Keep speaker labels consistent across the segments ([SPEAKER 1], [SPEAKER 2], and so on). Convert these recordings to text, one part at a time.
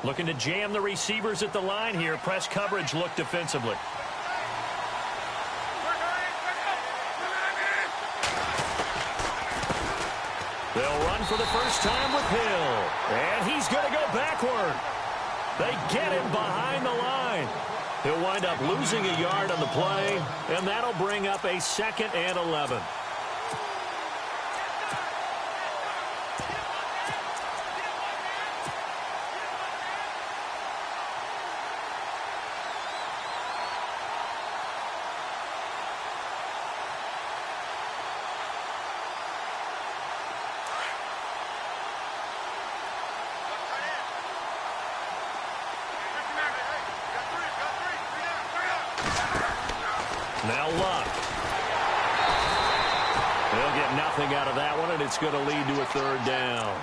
[SPEAKER 1] Looking to jam the receivers at the line here. Press coverage look defensively. They'll run for the first time with Hill. And he's going to go backward. They get him behind the line. He'll wind up losing a yard on the play, and that'll bring up a 2nd and 11. Now Luck. They'll get nothing out of that one, and it's going to lead to a 3rd down.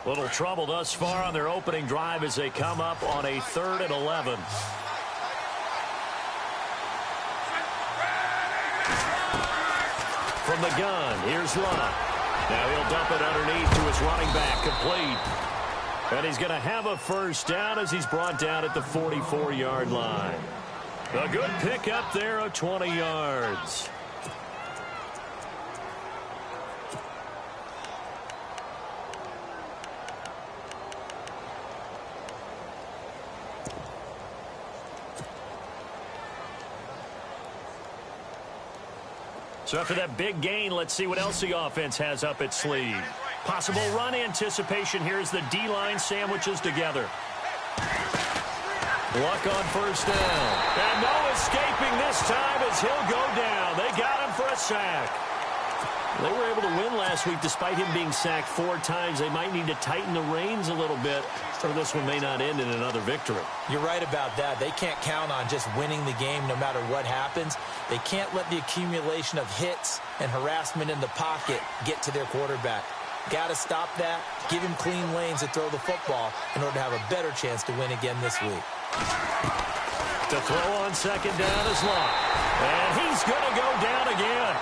[SPEAKER 1] Little trouble thus far on their opening drive as they come up on a 3rd and 11. From the gun, here's Luck. Now he'll dump it underneath to his running back, complete. And he's going to have a 1st down as he's brought down at the 44-yard line. A good pickup there of 20 yards. So after that big gain, let's see what else the offense has up its sleeve. Possible run anticipation here as the D-line sandwiches together. Luck on 1st down. And no escaping this time as he'll go down. They got him for a sack. They were able to win last week despite him being sacked 4 times. They might need to tighten the reins a little bit, or this one may not end in another victory.
[SPEAKER 2] You're right about that. They can't count on just winning the game no matter what happens. They can't let the accumulation of hits and harassment in the pocket get to their quarterback. Got to stop that, give him clean lanes to throw the football in order to have a better chance to win again this week.
[SPEAKER 1] To throw on 2nd down is Luck. And he's going to go down again.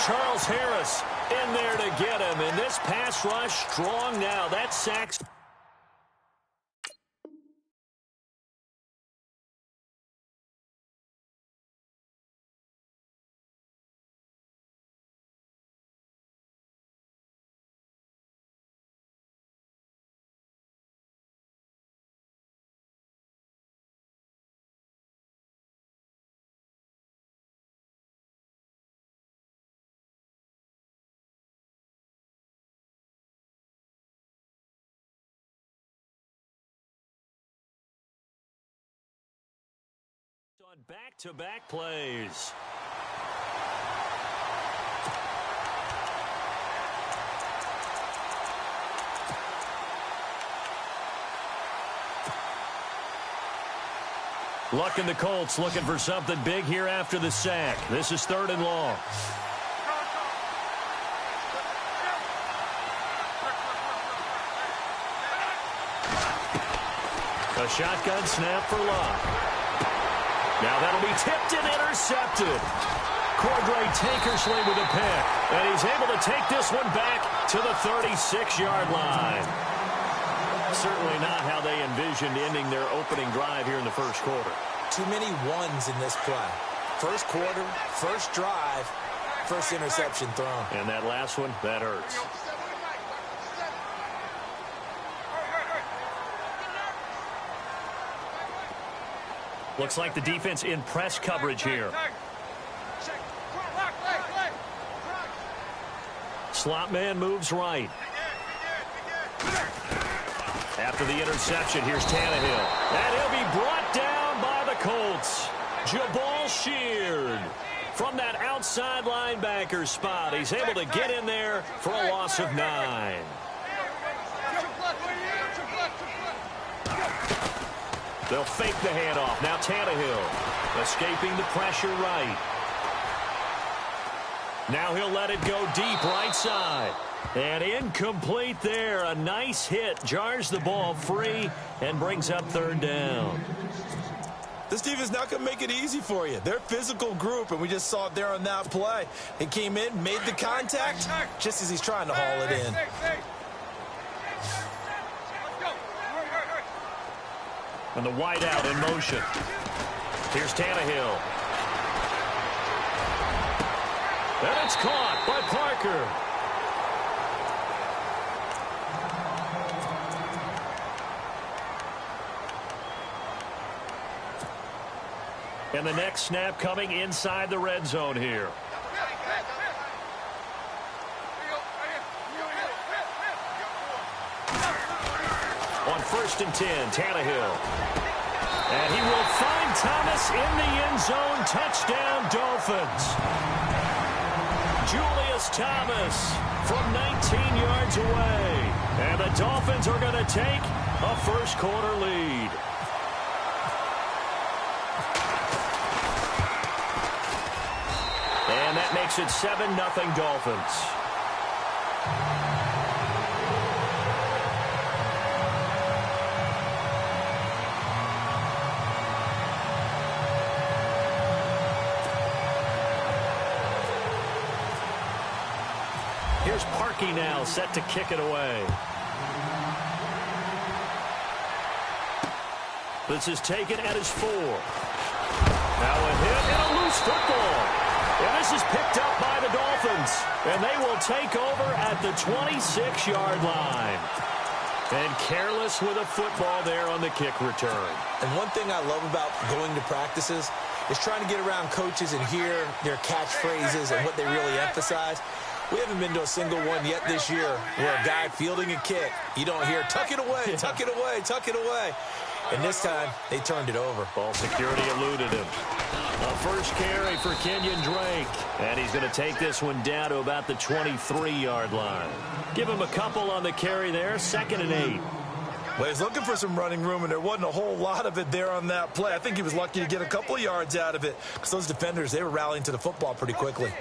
[SPEAKER 1] Charles Harris in there to get him. And this pass rush strong now. That sack's... on back-to-back plays. Luck and the Colts looking for something big here after the sack. This is 3rd and long. A shotgun snap for Luck. Now that'll be tipped and intercepted. Cordray Tankersley with a pick. And he's able to take this one back to the 36-yard line. Certainly not how they envisioned ending their opening drive here in the 1st quarter.
[SPEAKER 2] Too many ones in this play. 1st quarter, 1st drive, 1st interception thrown.
[SPEAKER 1] And that last one, that hurts. Looks like the defense in press coverage here. Slot man moves right. After the interception, here's Tannehill. And he'll be brought down by the Colts. Jabal Sheard from that outside linebacker spot. He's able to get in there for a loss of 9. They'll fake the handoff. Now Tannehill escaping the pressure right. Now he'll let it go deep right side. And incomplete there. A nice hit. Jars the ball free and brings up third down.
[SPEAKER 3] This defense not going to make it easy for you. They're a physical group, and we just saw it there on that play. He came in, made the contact, just as he's trying to haul it in.
[SPEAKER 1] And the wide out in motion. Here's Tannehill. And it's caught by Parker. And the next snap coming inside the red zone here. On 1st and 10, Tannehill. And he will find Thomas in the end zone. Touchdown, Dolphins. Julius Thomas from 19 yards away. And the Dolphins are going to take a first-quarter lead. And that makes it 7-0 Dolphins. Here's Parkey now, set to kick it away. This is taken at his 4. Now a hit and a loose football. And this is picked up by the Dolphins. And they will take over at the 26-yard line. And careless with a football there on the kick return.
[SPEAKER 2] And one thing I love about going to practices is trying to get around coaches and hear their catchphrases and what they really emphasize. We haven't been to a single one yet this year where a guy fielding a kick, you don't hear, tuck it away, tuck it away, tuck it away. And this time, they turned it over.
[SPEAKER 1] Ball security eluded him. A first carry for Kenyon Drake. And he's going to take this one down to about the 23-yard line. Give him a couple on the carry there. 2nd and 8.
[SPEAKER 3] Well, he's looking for some running room, and there wasn't a whole lot of it there on that play. I think he was lucky to get a couple of yards out of it because those defenders, they were rallying to the football pretty quickly.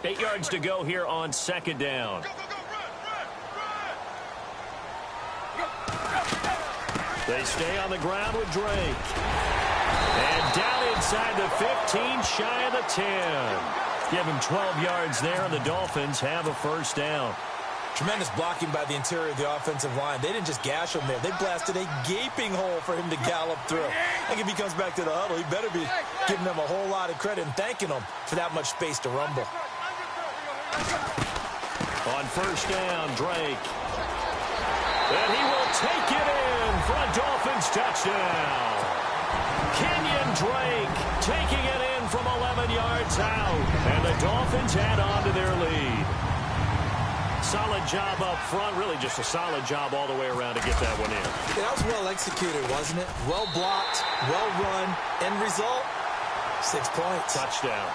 [SPEAKER 1] 8 yards to go here on 2nd down. They stay on the ground with Drake. And down inside the 15, shy of the 10. Give him 12 yards there, and the Dolphins have a first down.
[SPEAKER 2] Tremendous blocking by the interior of the offensive line. They didn't just gash him there. They blasted a gaping hole for him to gallop through. I think if he comes back to the huddle, he better be giving them a whole lot of credit and thanking them for that much space to rumble.
[SPEAKER 1] On first down, Drake. And he will take it in for a Dolphins touchdown. Kenyon Drake taking it in from 11 yards out. And the Dolphins add on to their lead. Solid job up front. Really just a solid job all the way around to get that one in.
[SPEAKER 2] Yeah, that was well executed, wasn't it? Well blocked, well run. End result, 6 points.
[SPEAKER 1] Touchdown.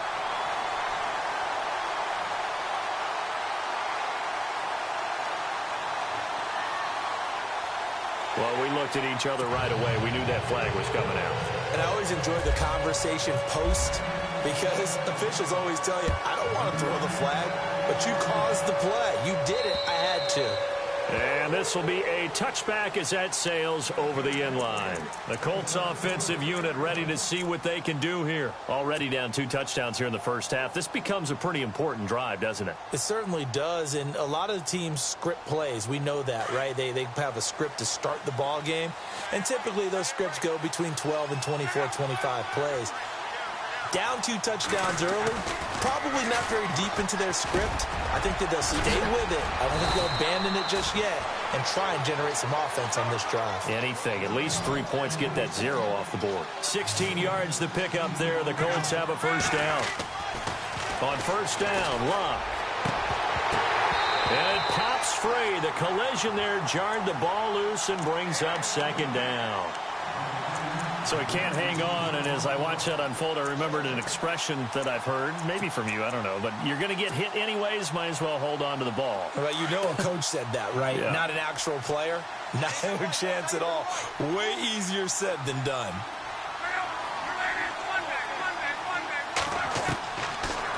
[SPEAKER 1] Well, we looked at each other right away. We knew that flag was coming out.
[SPEAKER 2] And I always enjoy the conversation post because officials always tell you, I don't want to throw the flag, but you caused the play. You did it. I had to.
[SPEAKER 1] And this will be a touchback as that sails over the end line. The Colts offensive unit ready to see what they can do here. Already down 2 touchdowns here in the first half. This becomes a pretty important drive, doesn't it?
[SPEAKER 2] It certainly does, and a lot of the teams script plays. We know that, right? They have a script to start the ball game, and typically those scripts go between 12 and 24, 25 plays. Down 2 touchdowns early, probably not very deep into their script. I think that they'll stay with it. I don't think they'll abandon it just yet and try and generate some offense on this drive.
[SPEAKER 1] Anything. At least 3 points, get that 0 off the board. 16 yards to pick up there. The Colts have a first down. On first down, Luck. And it pops free. The collision there jarred the ball loose and brings up 2nd down. So he can't hang on, and as I watch that unfold, I remembered an expression that I've heard, maybe from you, I don't know, but you're going to get hit anyways, might as well hold on to the ball.
[SPEAKER 3] Well, you know a coach said that, right?
[SPEAKER 1] Yeah.
[SPEAKER 3] Not an actual player. No chance at all. Way easier said than done.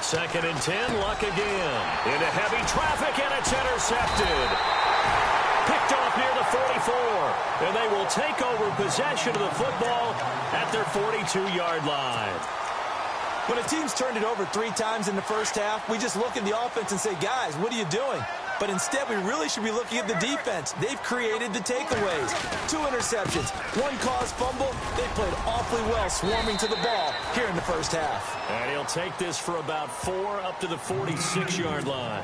[SPEAKER 1] Second and 10, Luck again. Into heavy traffic, and it's intercepted. Picked off near the 44, and they will take over possession of the football at their 42-yard line.
[SPEAKER 3] When a team's turned it over 3 times in the first half, we just look at the offense and say, guys, what are you doing? But instead, we really should be looking at the defense. They've created the takeaways. 2 interceptions, 1 caused fumble. They played awfully well swarming to the ball here in the first half.
[SPEAKER 1] And he'll take this for about 4 up to the 46-yard line.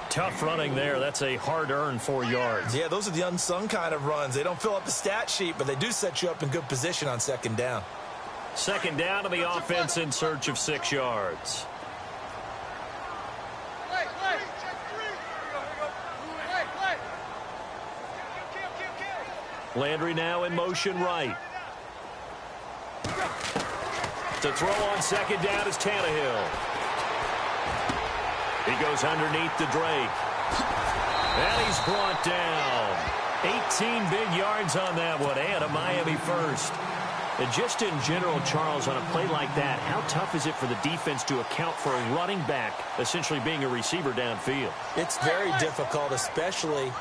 [SPEAKER 1] Tough running there. That's a hard-earned 4 yards.
[SPEAKER 3] Yeah, those are the unsung kind of runs. They don't fill up the stat sheet, but they do set you up in good position on second down.
[SPEAKER 1] Second down to the offense in search of 6 yards. Landry now in motion right. To throw on second down is Tannehill. He goes underneath to Drake. And he's brought down. 18 big yards on that one, and a Miami first. And just in general, Charles, on a play like that, how tough is it for the defense to account for a running back essentially being a receiver downfield?
[SPEAKER 2] It's very difficult, especially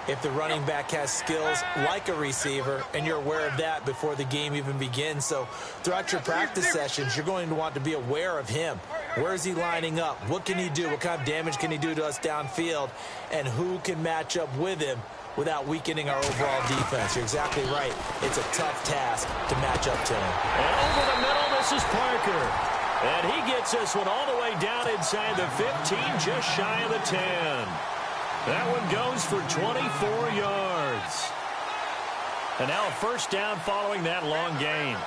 [SPEAKER 2] if the running back has skills like a receiver, and you're aware of that before the game even begins. So throughout your practice sessions, you're going to want to be aware of him. Where is he lining up? What can he do? What kind of damage can he do to us downfield? And who can match up with him without weakening our overall defense? You're exactly right. It's a tough task to match up to him.
[SPEAKER 1] And over the middle, this is Parker. And he gets this one all the way down inside the 15, just shy of the 10. That one goes for 24 yards. And now a first down following that long gain.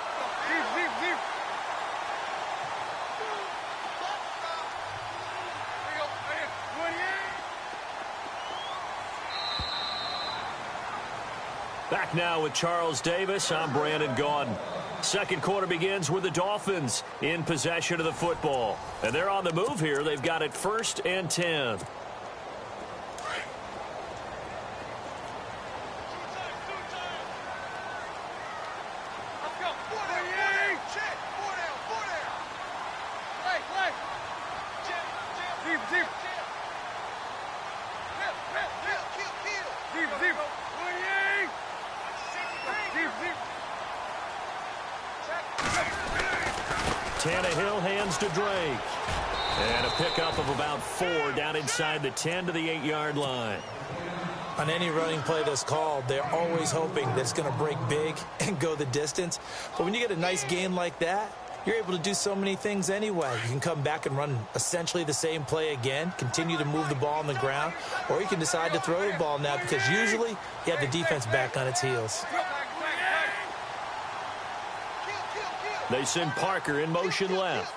[SPEAKER 1] Back now with Charles Davis. I'm Brandon Gaudin. Second quarter begins with the Dolphins in possession of the football. And they're on the move here. They've got it 1st and 10. Tannehill hands to Drake. And a pickup of about 4 down inside the 10 to the 8-yard line.
[SPEAKER 2] On any running play that's called, they're always hoping that it's going to break big and go the distance. But when you get a nice gain like that, you're able to do so many things anyway. You can come back and run essentially the same play again, continue to move the ball on the ground, or you can decide to throw the ball now because usually you have the defense back on its heels.
[SPEAKER 1] They send Parker in motion left.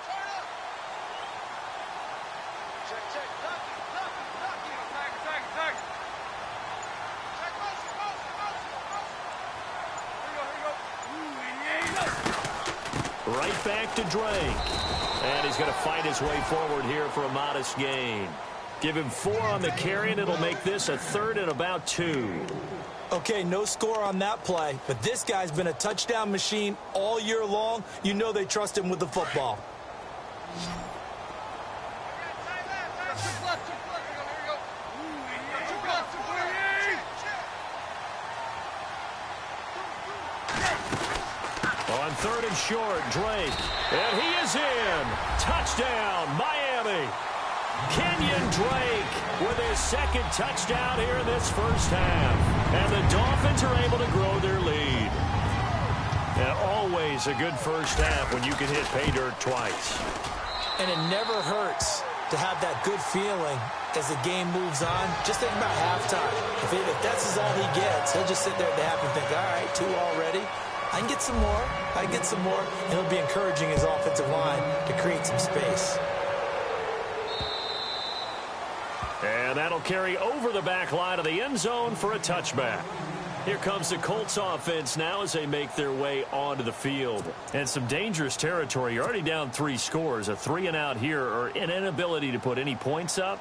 [SPEAKER 1] Right back to Drake. And he's going to fight his way forward here for a modest gain. Give him 4 on the carry, and it'll make this a 3rd and about 2.
[SPEAKER 3] Okay, no score on that play, but this guy's been a touchdown machine all year long. You know they trust him with the football.
[SPEAKER 1] On 3rd and short, Drake. And he is in. Touchdown, Miami. Kenyon Drake with his 2nd touchdown here in this first half. And the Dolphins are able to grow their lead. And always a good first half when you can hit pay dirt twice.
[SPEAKER 2] And it never hurts to have that good feeling as the game moves on. Just think about halftime. If that's all he gets, he'll just sit there at the half and think, all right, 2 already. I can get some more. I can get some more. And he'll be encouraging his offensive line to create some space.
[SPEAKER 1] And that'll carry over the back line of the end zone for a touchback. Here comes the Colts offense now as they make their way onto the field. And some dangerous territory. You're already down 3 scores. A 3-and-out here or an inability to put any points up.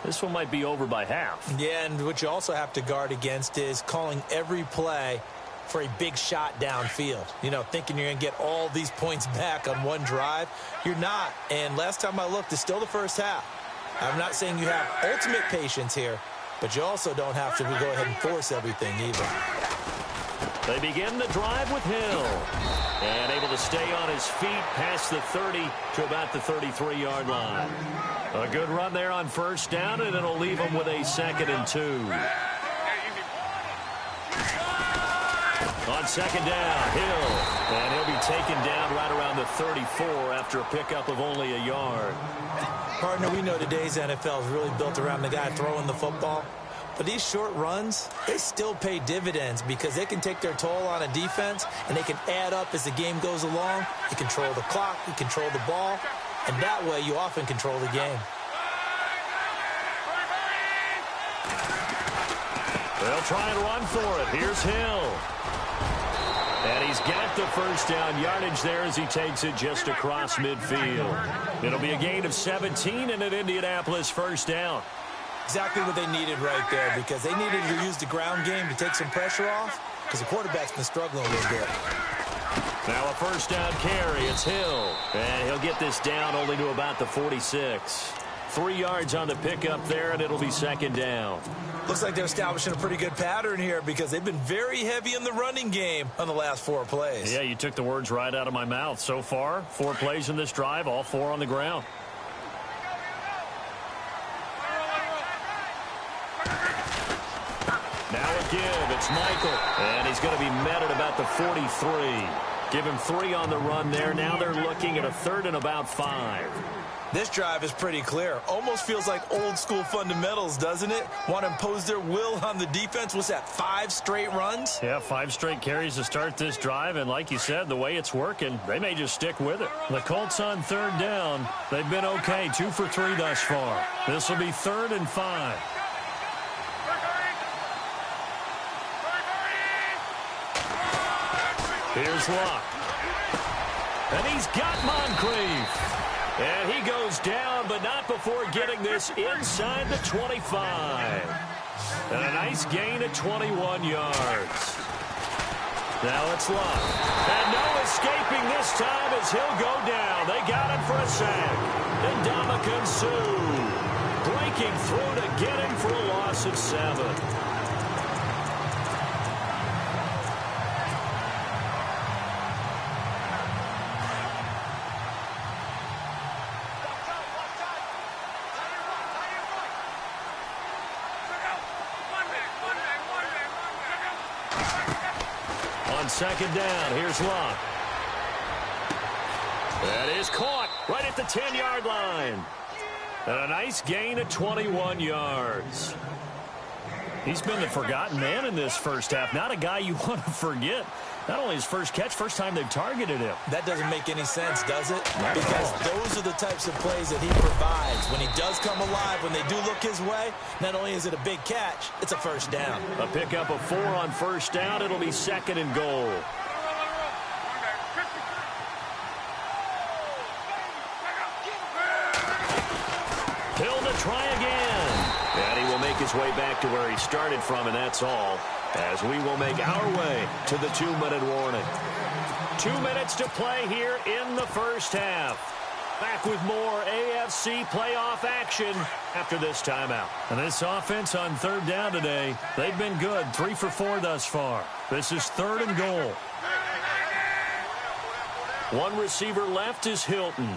[SPEAKER 1] This one might be over by half.
[SPEAKER 2] Yeah, and what you also have to guard against is calling every play for a big shot downfield. You know, thinking you're going to get all these points back on one drive. You're not. And last time I looked, it's still the first half. I'm not saying you have ultimate patience here, but you also don't have to go ahead and force everything either.
[SPEAKER 1] They begin the drive with Hill. And able to stay on his feet past the 30 to about the 33-yard line. A good run there on first down, and it'll leave him with a 2nd and 2. On second down, Hill. And he'll be taken down right around the 34 after a pickup of only a yard.
[SPEAKER 2] Partner, we know today's NFL is really built around the guy throwing the football. But these short runs, they still pay dividends because they can take their toll on a defense and they can add up as the game goes along. You control the clock, you control the ball, and that way you often control the game.
[SPEAKER 1] They'll try and run for it. Here's Hill. And he's got the first down yardage there as he takes it just across midfield. It'll be a gain of 17 and an Indianapolis first down.
[SPEAKER 2] Exactly what they needed right there because they needed to use the ground game to take some pressure off because the quarterback's been struggling a little bit.
[SPEAKER 1] Now a first down carry. It's Hill. And he'll get this down only to about the 46. 3 yards on the pickup there, and it'll be second down.
[SPEAKER 2] Looks like they're establishing a pretty good pattern here because they've been very heavy in the running game on the last 4 plays.
[SPEAKER 1] Yeah, you took the words right out of my mouth. So far, 4 plays in this drive, all 4 on the ground. Now a give. It's Michael. And he's going to be met at about the 43. Give him 3 on the run there. Now they're looking at a 3rd and about 5.
[SPEAKER 2] This drive is pretty clear. Almost feels like old school fundamentals, doesn't it? Want to impose their will on the defense. What's that, 5 straight runs?
[SPEAKER 1] Yeah, 5 straight carries to start this drive. And like you said, the way it's working, they may just stick with it. The Colts on 3rd down. They've been okay. 2 for 3 thus far. This will be 3rd and 5. Here's Luck. And he's got Moncrief. And he goes down, but not before getting this inside the 25. And a nice gain of 21 yards. Now it's Luck. And no escaping this time as he'll go down. They got him for a sack. And Ndamukong Suh breaking through to get him for a loss of 7. On second down, here's Luck. That is caught right at the 10-yard line. And a nice gain of 21 yards. He's been the forgotten man in this first half. Not a guy you want to forget. Not only his first catch, first time they've targeted him.
[SPEAKER 2] That doesn't make any sense, does it? Because those are the types of plays that he provides. When he does come alive, when they do look his way, not only is it a big catch, it's a first down.
[SPEAKER 1] A pickup of 4 on first down. It'll be 2nd and goal. Hill to try again. And he will make his way back to where he started from, and that's all. As we will make our way to the 2-minute warning. 2 minutes to play here in the first half. Back with more AFC playoff action after this timeout. And this offense on 3rd down today, they've been good. 3 for 4 thus far. This is 3rd and goal. One receiver left is Hilton.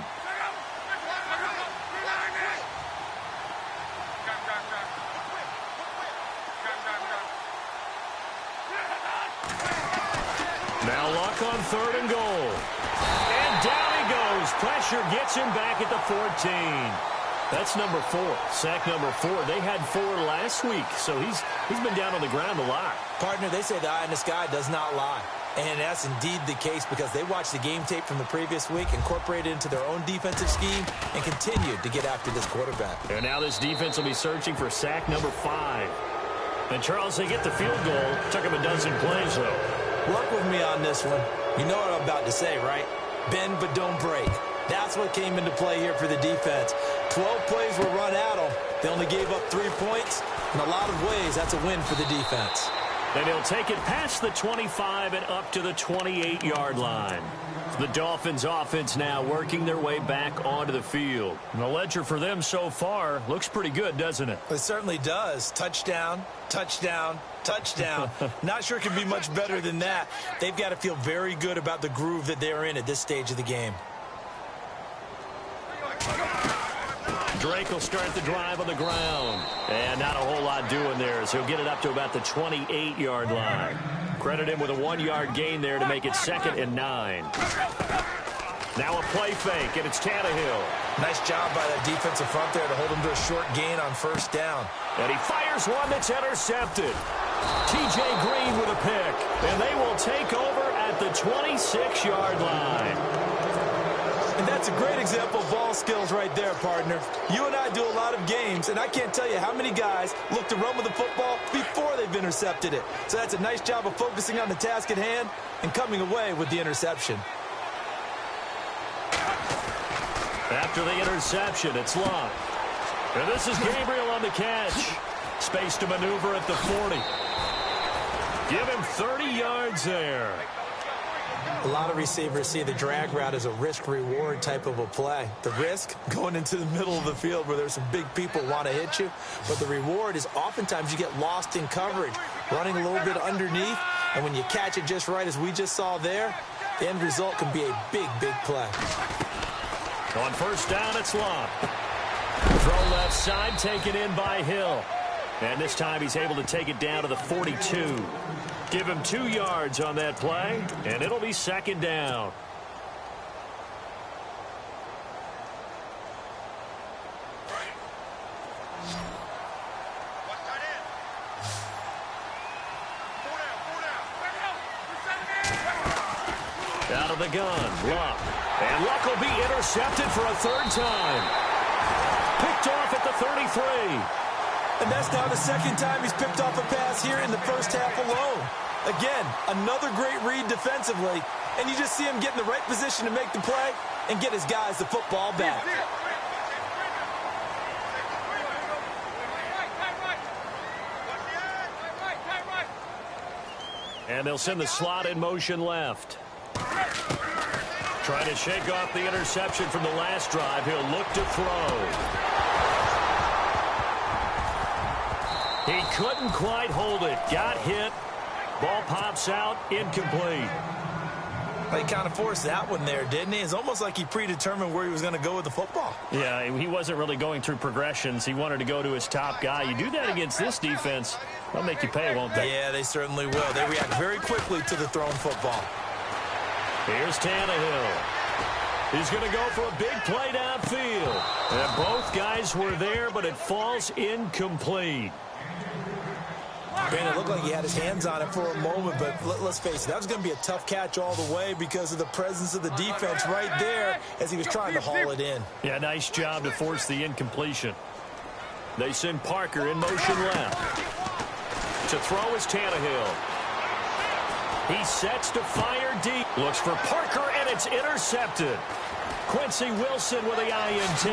[SPEAKER 1] Now Luck on 3rd and goal. And down he goes. Pressure gets him back at the 14. That's number 4. Sack number 4. They had 4 last week, so he's been down on the ground a lot.
[SPEAKER 2] Partner, they say the eye in the sky does not lie. And that's indeed the case because they watched the game tape from the previous week, incorporated it into their own defensive scheme, and continued to get after this quarterback.
[SPEAKER 1] And now this defense will be searching for sack number 5. And, Charles, they get the field goal. Took him a dozen plays, though.
[SPEAKER 3] Work with me on this one. You know what I'm about to say, right? Bend but don't break. That's what came into play here for the defense. 12 plays were run at them. They only gave up 3 points. In a lot of ways, that's a win for the defense.
[SPEAKER 1] And he'll take it past the 25 and up to the 28-yard line. The Dolphins offense now working their way back onto the field. And the ledger for them so far looks pretty good, doesn't it?
[SPEAKER 3] It certainly does. Touchdown, touchdown, touchdown. Not sure it can be much better than that. They've got to feel very good about the groove that they're in at this stage of the game.
[SPEAKER 1] Drake will start the drive on the ground. And not a whole lot doing there, as he'll get it up to about the 28-yard line. Credit him with a 1-yard gain there to make it 2nd and 9. Now a play fake, and it's Tannehill.
[SPEAKER 3] Nice job by that defensive front there to hold him to a short gain on 1st down.
[SPEAKER 1] And he fires one that's intercepted. T.J. Green with a pick. And they will take over at the 26-yard line.
[SPEAKER 3] And that's a great example of ball skills right there, partner. You and I do a lot of games, and I can't tell you how many guys look to run with the football before they've intercepted it. So that's a nice job of focusing on the task at hand and coming away with the interception.
[SPEAKER 1] After the interception, it's Luck. And this is Gabriel on the catch. Space to maneuver at the 40. Give him 30 yards there.
[SPEAKER 3] A lot of receivers see the drag route as a risk-reward type of a play. The risk, going into the middle of the field where there's some big people want to hit you. But the reward is oftentimes you get lost in coverage, running a little bit underneath. And when you catch it just right, as we just saw there, the end result can be a big, big play.
[SPEAKER 1] On 1st down, it's Luck. Throw left side, taken in by Hill. And this time he's able to take it down to the 42. Give him 2 yards on that play, and it'll be 2nd down. Out of the gun, Luck. And Luck will be intercepted for a 3rd time. Picked off at the 33.
[SPEAKER 3] And that's now the 2nd time he's picked off a pass here in the 1st half alone. Again, another great read defensively, and you just see him get in the right position to make the play and get his guys the football back.
[SPEAKER 1] And they'll send the slot in motion left. Trying to shake off the interception from the last drive. He'll look to throw. He couldn't quite hold it. Got hit. Ball pops out. Incomplete.
[SPEAKER 3] He kind of forced that one there, didn't he? It's almost like he predetermined where he was going to go with the football.
[SPEAKER 1] Yeah, he wasn't really going through progressions. He wanted to go to his top guy. You do that against this defense, they'll make you pay, won't they?
[SPEAKER 3] Yeah, they certainly will. They react very quickly to the thrown football.
[SPEAKER 1] Here's Tannehill. He's going to go for a big play downfield. And both guys were there, but it falls incomplete.
[SPEAKER 3] Brandon, it looked like he had his hands on it for a moment, but let's face it, that was going to be a tough catch all the way because of the presence of the defense right there as he was trying to haul it in.
[SPEAKER 1] Yeah, nice job to force the incompletion. They send Parker in motion left. To throw is Tannehill. He sets to fire deep. Looks for Parker, and it's intercepted. Quincy Wilson with the INT.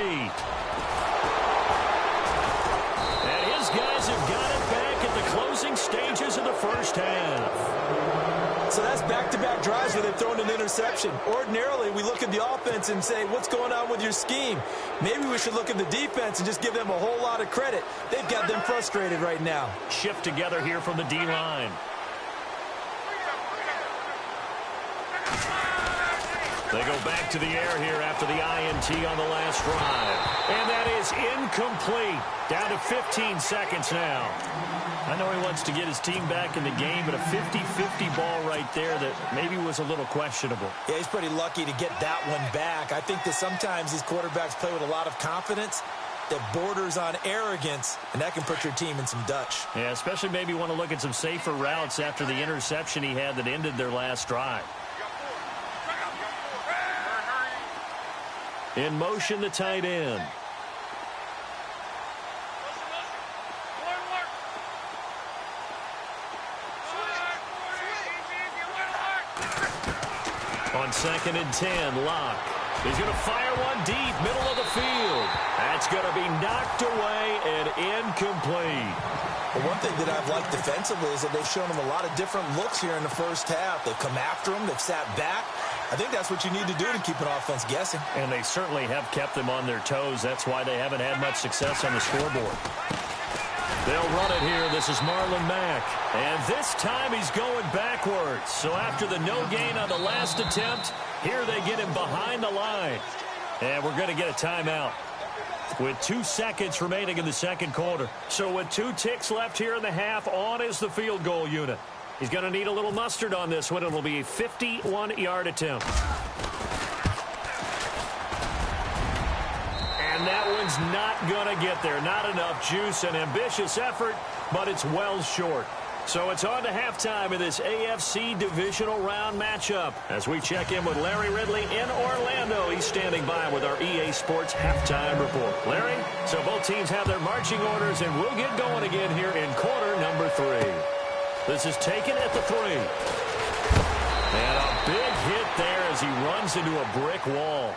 [SPEAKER 1] And his guys have got it back at the closing stages of the 1st half.
[SPEAKER 3] So that's back-to-back drives where they've thrown an interception. Ordinarily, we look at the offense and say, what's going on with your scheme? Maybe we should look at the defense and just give them a whole lot of credit. They've got them frustrated right now.
[SPEAKER 1] Shift together here from the D-line. They go back to the air here after the INT on the last drive. And that is incomplete. Down to 15 seconds now. I know he wants to get his team back in the game, but a 50-50 ball right there that maybe was a little questionable.
[SPEAKER 3] Yeah, he's pretty lucky to get that one back. I think that sometimes these quarterbacks play with a lot of confidence that borders on arrogance, and that can put your team in some Dutch.
[SPEAKER 1] Yeah, especially maybe want to look at some safer routes after the interception he had that ended their last drive. In motion, the tight end. On 2nd and 10, Locke. He's going to fire one deep, middle of the field. That's going to be knocked away and incomplete.
[SPEAKER 2] Well, one thing that I've liked defensively is that they've shown him a lot of different looks here in the first half. They've come after him. They've sat back. I think that's what you need to do to keep an offense guessing.
[SPEAKER 1] And they certainly have kept them on their toes. That's why they haven't had much success on the scoreboard. They'll run it here. This is Marlon Mack. And this time he's going backwards. So after the no gain on the last attempt, here they get him behind the line. And we're going to get a timeout with 2 seconds remaining in the second quarter. So with 2 ticks left here in the half, on is the field goal unit. He's going to need a little mustard on this one. It'll be a 51-yard attempt. And that one's not going to get there. Not enough juice. An ambitious effort, but it's well short. So it's on to halftime in this AFC divisional round matchup. As we check in with Larry Ridley in Orlando, he's standing by with our EA Sports halftime report. Larry, so both teams have their marching orders, and we'll get going again here in quarter number 3. This is taken at the 3. And a big hit there as he runs into a brick wall.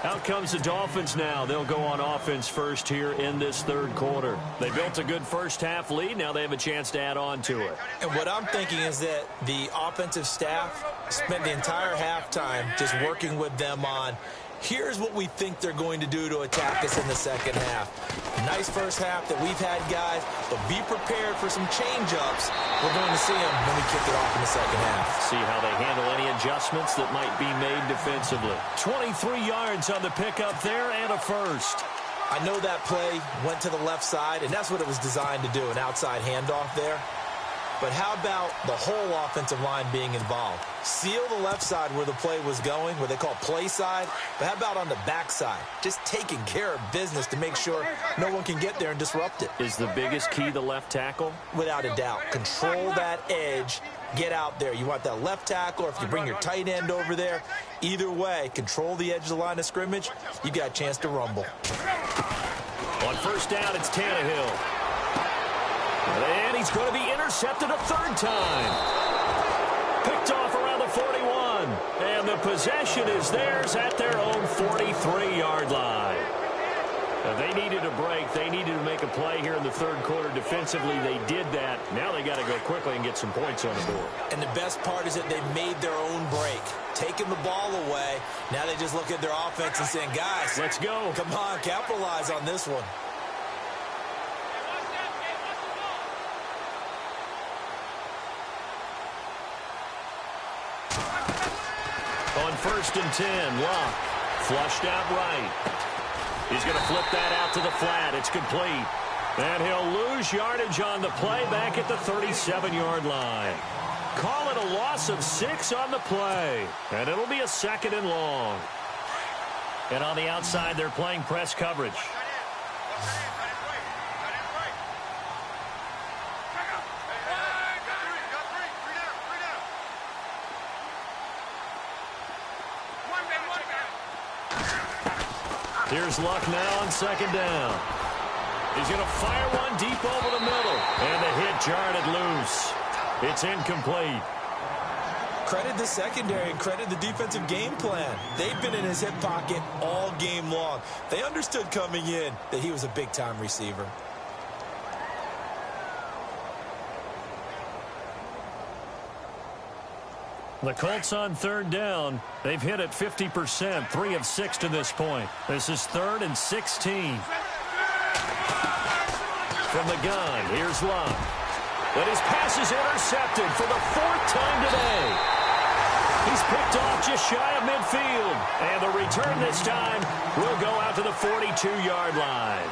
[SPEAKER 1] Out comes the Dolphins now. They'll go on offense first here in this third quarter. They built a good first half lead. Now they have a chance to add on to it.
[SPEAKER 2] And what I'm thinking is that the offensive staff spent the entire halftime just working with them on, here's what we think they're going to do to attack us in the second half. Nice first half that we've had, guys, but be prepared for some change-ups. We're going to see them when we kick it off in the second half.
[SPEAKER 1] See how they handle any adjustments that might be made defensively. 23 yards on the pickup there and a first.
[SPEAKER 2] I know that play went to the left side, and that's what it was designed to do, an outside handoff there. But how about the whole offensive line being involved? Seal the left side where the play was going, what they call play side. But how about on the back side? Just taking care of business to make sure no one can get there and disrupt it.
[SPEAKER 1] Is the biggest key the left tackle?
[SPEAKER 2] Without a doubt. Control that edge. Get out there. You want that left tackle, or if you bring your tight end over there, either way, control the edge of the line of scrimmage. You got a chance to rumble.
[SPEAKER 1] On first down, it's Tannehill. And he's going to be intercepted a third time. Picked off around the 41. And the possession is theirs at their own 43-yard line. Now, they needed a break. They needed to make a play here in the third quarter defensively. They did that. Now they got to go quickly and get some points on the board.
[SPEAKER 2] And the best part is that they made their own break. Taking the ball away. Now they just look at their offense and saying, guys,
[SPEAKER 1] let's go.
[SPEAKER 2] Come on, capitalize on this one.
[SPEAKER 1] On first and 10, Locke flushed out right. He's going to flip that out to the flat. It's complete. And he'll lose yardage on the play back at the 37-yard line. Call it a loss of 6 on the play. And it'll be a 2nd and long. And on the outside, they're playing press coverage. Here's Luck now on 2nd down. He's going to fire one deep over the middle. And the hit jarred it loose. It's incomplete.
[SPEAKER 2] Credit the secondary and credit the defensive game plan. They've been in his hip pocket all game long. They understood coming in that he was a big-time receiver.
[SPEAKER 1] The Colts on 3rd down. They've hit it 50%, 3 of 6 to this point. This is 3rd and 16. From the gun, here's Love. But his pass is intercepted for the 4th time today. He's picked off just shy of midfield. And the return this time will go out to the 42-yard line.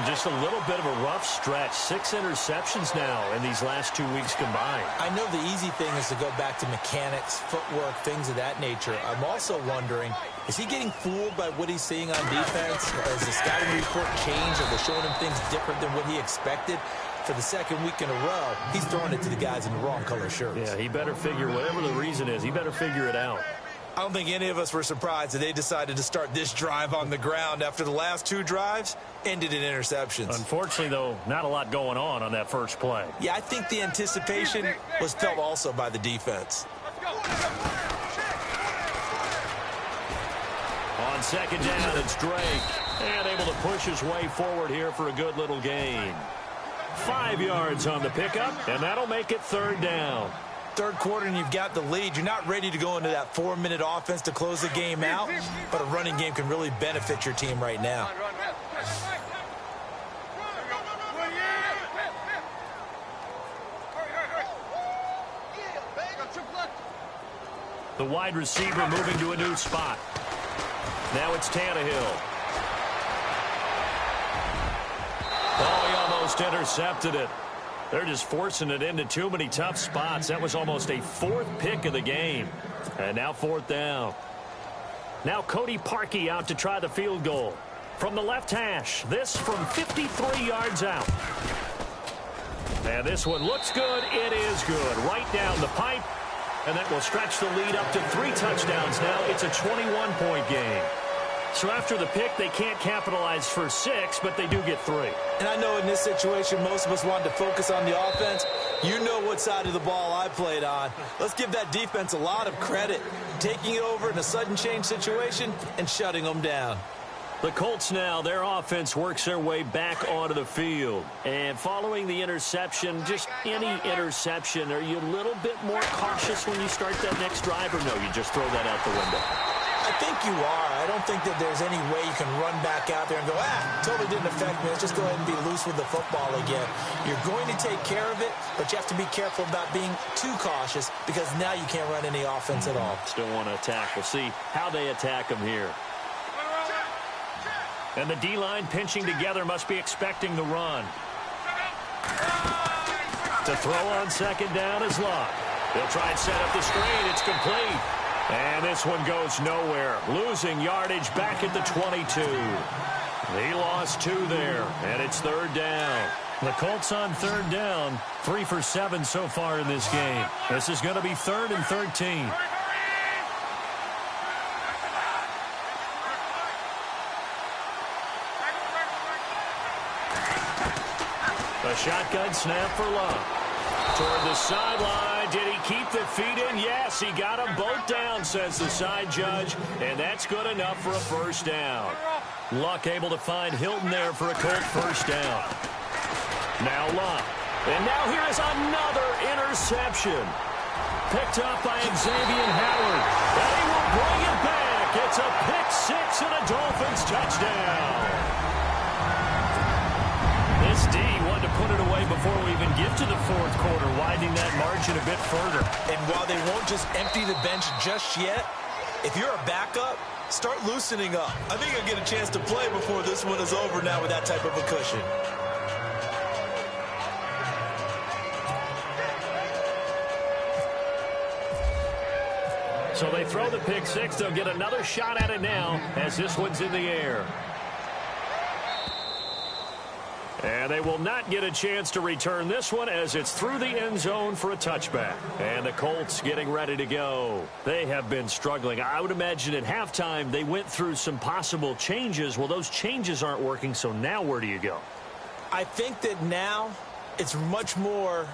[SPEAKER 1] Just a little bit of a rough stretch. 6 interceptions now in these last 2 weeks combined.
[SPEAKER 2] I know the easy thing is to go back to mechanics, footwork, things of that nature. I'm also wondering, is he getting fooled by what he's seeing on defense? Has the scouting report changed? Are they showing him things different than what he expected? For the 2nd week in a row, he's throwing it to the guys in the wrong color shirts.
[SPEAKER 1] Yeah, he better figure, whatever the reason is, he better figure it out.
[SPEAKER 2] I don't think any of us were surprised that they decided to start this drive on the ground after the last 2 drives ended in interceptions.
[SPEAKER 1] Unfortunately, though, not a lot going on that first play.
[SPEAKER 2] Yeah, I think the anticipation was felt also by the defense.
[SPEAKER 1] On second down, it's Drake. And able to push his way forward here for a good little gain. 5 yards on the pickup, and that'll make it third down.
[SPEAKER 3] Third quarter and you've got the lead. You're not ready to go into that 4-minute offense to close the game out, but a running game can really benefit your team right now.
[SPEAKER 1] The wide receiver moving to a new spot. Now it's Tannehill. Oh, he almost intercepted it. They're just forcing it into too many tough spots. That was almost a 4th pick of the game. And now 4th down. Now Cody Parkey out to try the field goal. From the left hash, this from 53 yards out. And this one looks good. It is good. Right down the pipe. And that will stretch the lead up to 3 touchdowns now. It's a 21-point game. So after the pick, they can't capitalize for 6, but they do get 3.
[SPEAKER 3] And I know in this situation, most of us wanted to focus on the offense. You know what side of the ball I played on. Let's give that defense a lot of credit. Taking it over in a sudden change situation and shutting them down.
[SPEAKER 1] The Colts now, their offense works their way back onto the field. And following the interception, just any interception, are you a little bit more cautious when you start that next drive, or no, you just throw that out the window?
[SPEAKER 3] I think you are. I don't think that there's any way you can run back out there and go, totally didn't affect me. Let's just go ahead and be loose with the football again. You're going to take care of it, but you have to be careful about being too cautious because now you can't run any offense at all.
[SPEAKER 1] Still want to attack. We'll see how they attack them here. And the D-line pinching together must be expecting the run. To throw on second down is Luck. They'll try and set up the screen. It's complete. And this one goes nowhere. Losing yardage back at the 22. He lost 2 there, and it's third down. The Colts on third down, 3 for 7 so far in this game. This is going to be 3rd and 13. A shotgun snap for Luck. Toward the sideline. Did he keep the feet in? Yes, he got them both down, says the side judge. And that's good enough for a first down. Luck able to find Hilton there for a Colt first down. Now Luck. And now here is another interception. Picked up by Xavier Howard. And he will bring it back. It's a pick 6 and a Dolphins touchdown. This D wanted to put it away before we even get to the 4th quarter, widening that margin a bit further.
[SPEAKER 3] And while they won't just empty the bench just yet, if you're a backup, start loosening up. I think I'll get a chance to play before this one is over now with that type of a cushion.
[SPEAKER 1] So they throw the pick 6. They'll get another shot at it now as this one's in the air. And they will not get a chance to return this one as it's through the end zone for a touchback. And the Colts getting ready to go. They have been struggling. I would imagine at halftime they went through some possible changes. Well, those changes aren't working, so now where do you go?
[SPEAKER 3] I think that now it's much more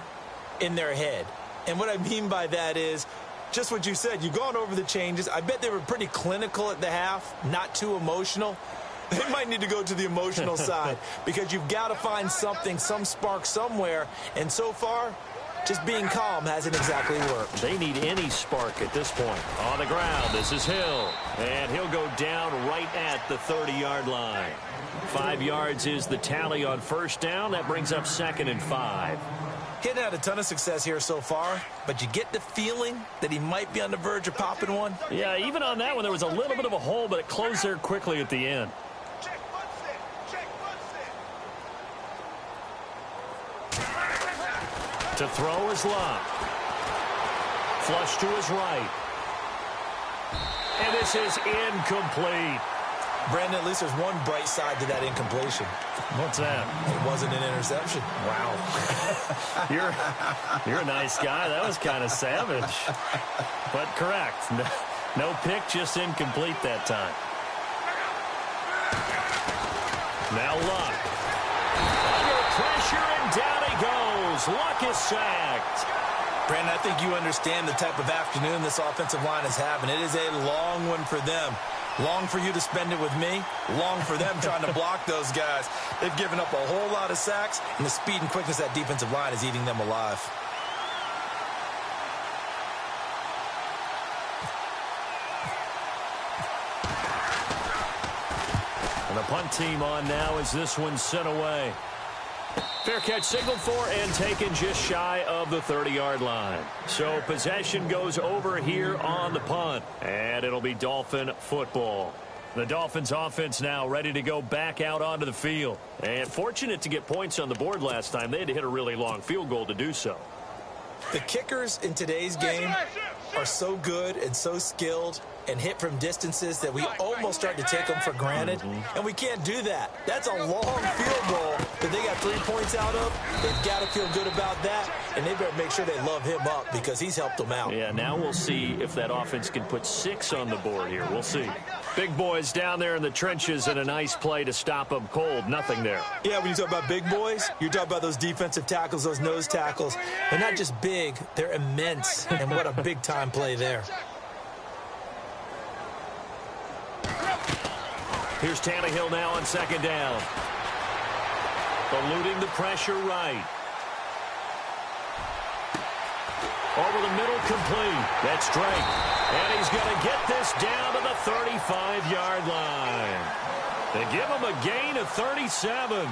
[SPEAKER 3] in their head. And what I mean by that is just what you said. You've gone over the changes. I bet they were pretty clinical at the half, not too emotional. They might need to go to the emotional side because you've got to find something, some spark somewhere. And so far, just being calm hasn't exactly worked.
[SPEAKER 1] They need any spark at this point. On the ground, this is Hill. And he'll go down right at the 30-yard line. 5 yards is the tally on first down. That brings up 2nd and 5.
[SPEAKER 3] He hadn't had a ton of success here so far, but you get the feeling that he might be on the verge of popping one.
[SPEAKER 1] Yeah, even on that one, there was a little bit of a hole, but it closed there quickly at the end. To throw is Luck. Flush to his right. And this is incomplete.
[SPEAKER 3] Brandon, at least there's one bright side to that incompletion.
[SPEAKER 1] What's that?
[SPEAKER 3] It wasn't an interception.
[SPEAKER 1] Wow. You're a nice guy. That was kind of savage. But correct. No pick, just incomplete that time. Now Luck. Under pressure, and down he goes. Luck is sacked.
[SPEAKER 3] Brandon, I think you understand the type of afternoon this offensive line is having. It is a long one for them. Long for you to spend it with me. Long for them trying to block those guys. They've given up a whole lot of sacks, and the speed and quickness of that defensive line is eating them alive.
[SPEAKER 1] And the punt team on now as this one's sent away. Fair catch signaled for and taken just shy of the 30-yard line. So possession goes over here on the punt, and it'll be Dolphin football. The Dolphins offense now ready to go back out onto the field. And fortunate to get points on the board last time. They had to hit a really long field goal to do so.
[SPEAKER 3] The kickers in today's game are so good and so skilled and hit from distances that we almost start to take them for granted. And we can't do that. That's a long field goal that they got 3 points out of. They've got to feel good about that, and they better make sure they love him up because he's helped them out.
[SPEAKER 1] Yeah, now we'll see if that offense can put 6 on the board here. We'll see. Big boys down there in the trenches and a nice play to stop them cold. Nothing there.
[SPEAKER 3] Yeah, when you talk about big boys, you're talking about those defensive tackles, those nose tackles. They're not just big, they're immense, and what a big-time play there.
[SPEAKER 1] Here's Tannehill now on second down. Eluding the pressure right. Over the middle, complete. That's Drake. And he's going to get this down to the 35-yard line. They give him a gain of 37.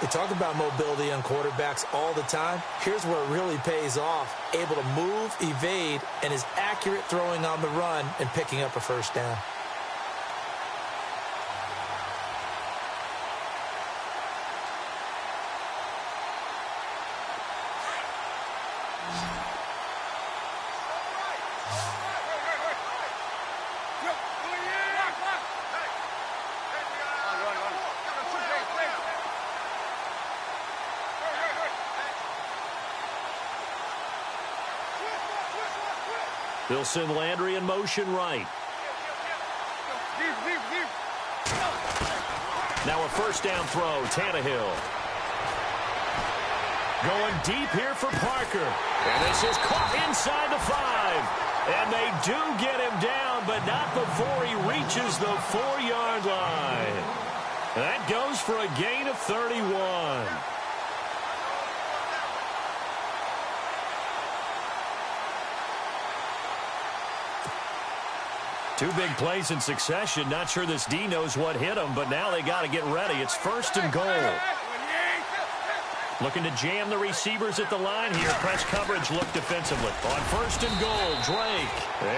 [SPEAKER 3] They talk about mobility on quarterbacks all the time. Here's where it really pays off. Able to move, evade, and is accurate throwing on the run and picking up a first down.
[SPEAKER 1] They'll send Landry in motion right. Now a first down throw, Tannehill. Going deep here for Parker. And this is caught inside the 5. And they do get him down, but not before he reaches the 4-yard line. That goes for a gain of 31. Two big plays in succession. Not sure this D knows what hit him, but now they got to get ready. It's first and goal. Looking to jam the receivers at the line here. Press coverage look defensively. On first and goal, Drake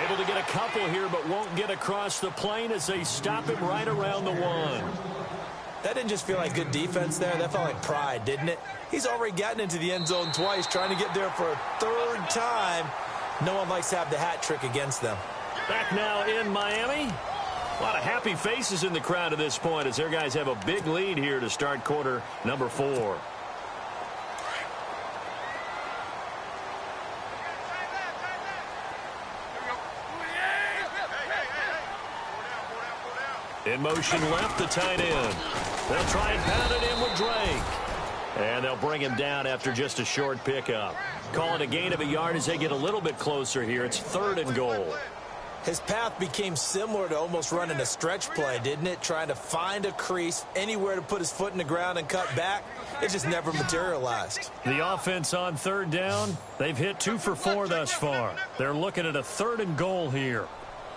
[SPEAKER 1] able to get a couple here, but won't get across the plane as they stop him right around the 1.
[SPEAKER 3] That didn't just feel like good defense there. That felt like pride, didn't it? He's already gotten into the end zone twice, trying to get there for a 3rd time. No one likes to have the hat trick against them.
[SPEAKER 1] Back now in Miami. A lot of happy faces in the crowd at this point as their guys have a big lead here to start quarter number 4. In motion left, the tight end. They'll try and pound it in with Drake. And they'll bring him down after just a short pickup. Calling a gain of a yard as they get a little bit closer here. It's 3rd and goal.
[SPEAKER 3] His path became similar to almost running a stretch play, didn't it? Trying to find a crease, anywhere to put his foot in the ground and cut back. It just never materialized.
[SPEAKER 1] The offense on 3rd down, they've hit 2 for 4 thus far. They're looking at a 3rd and goal here.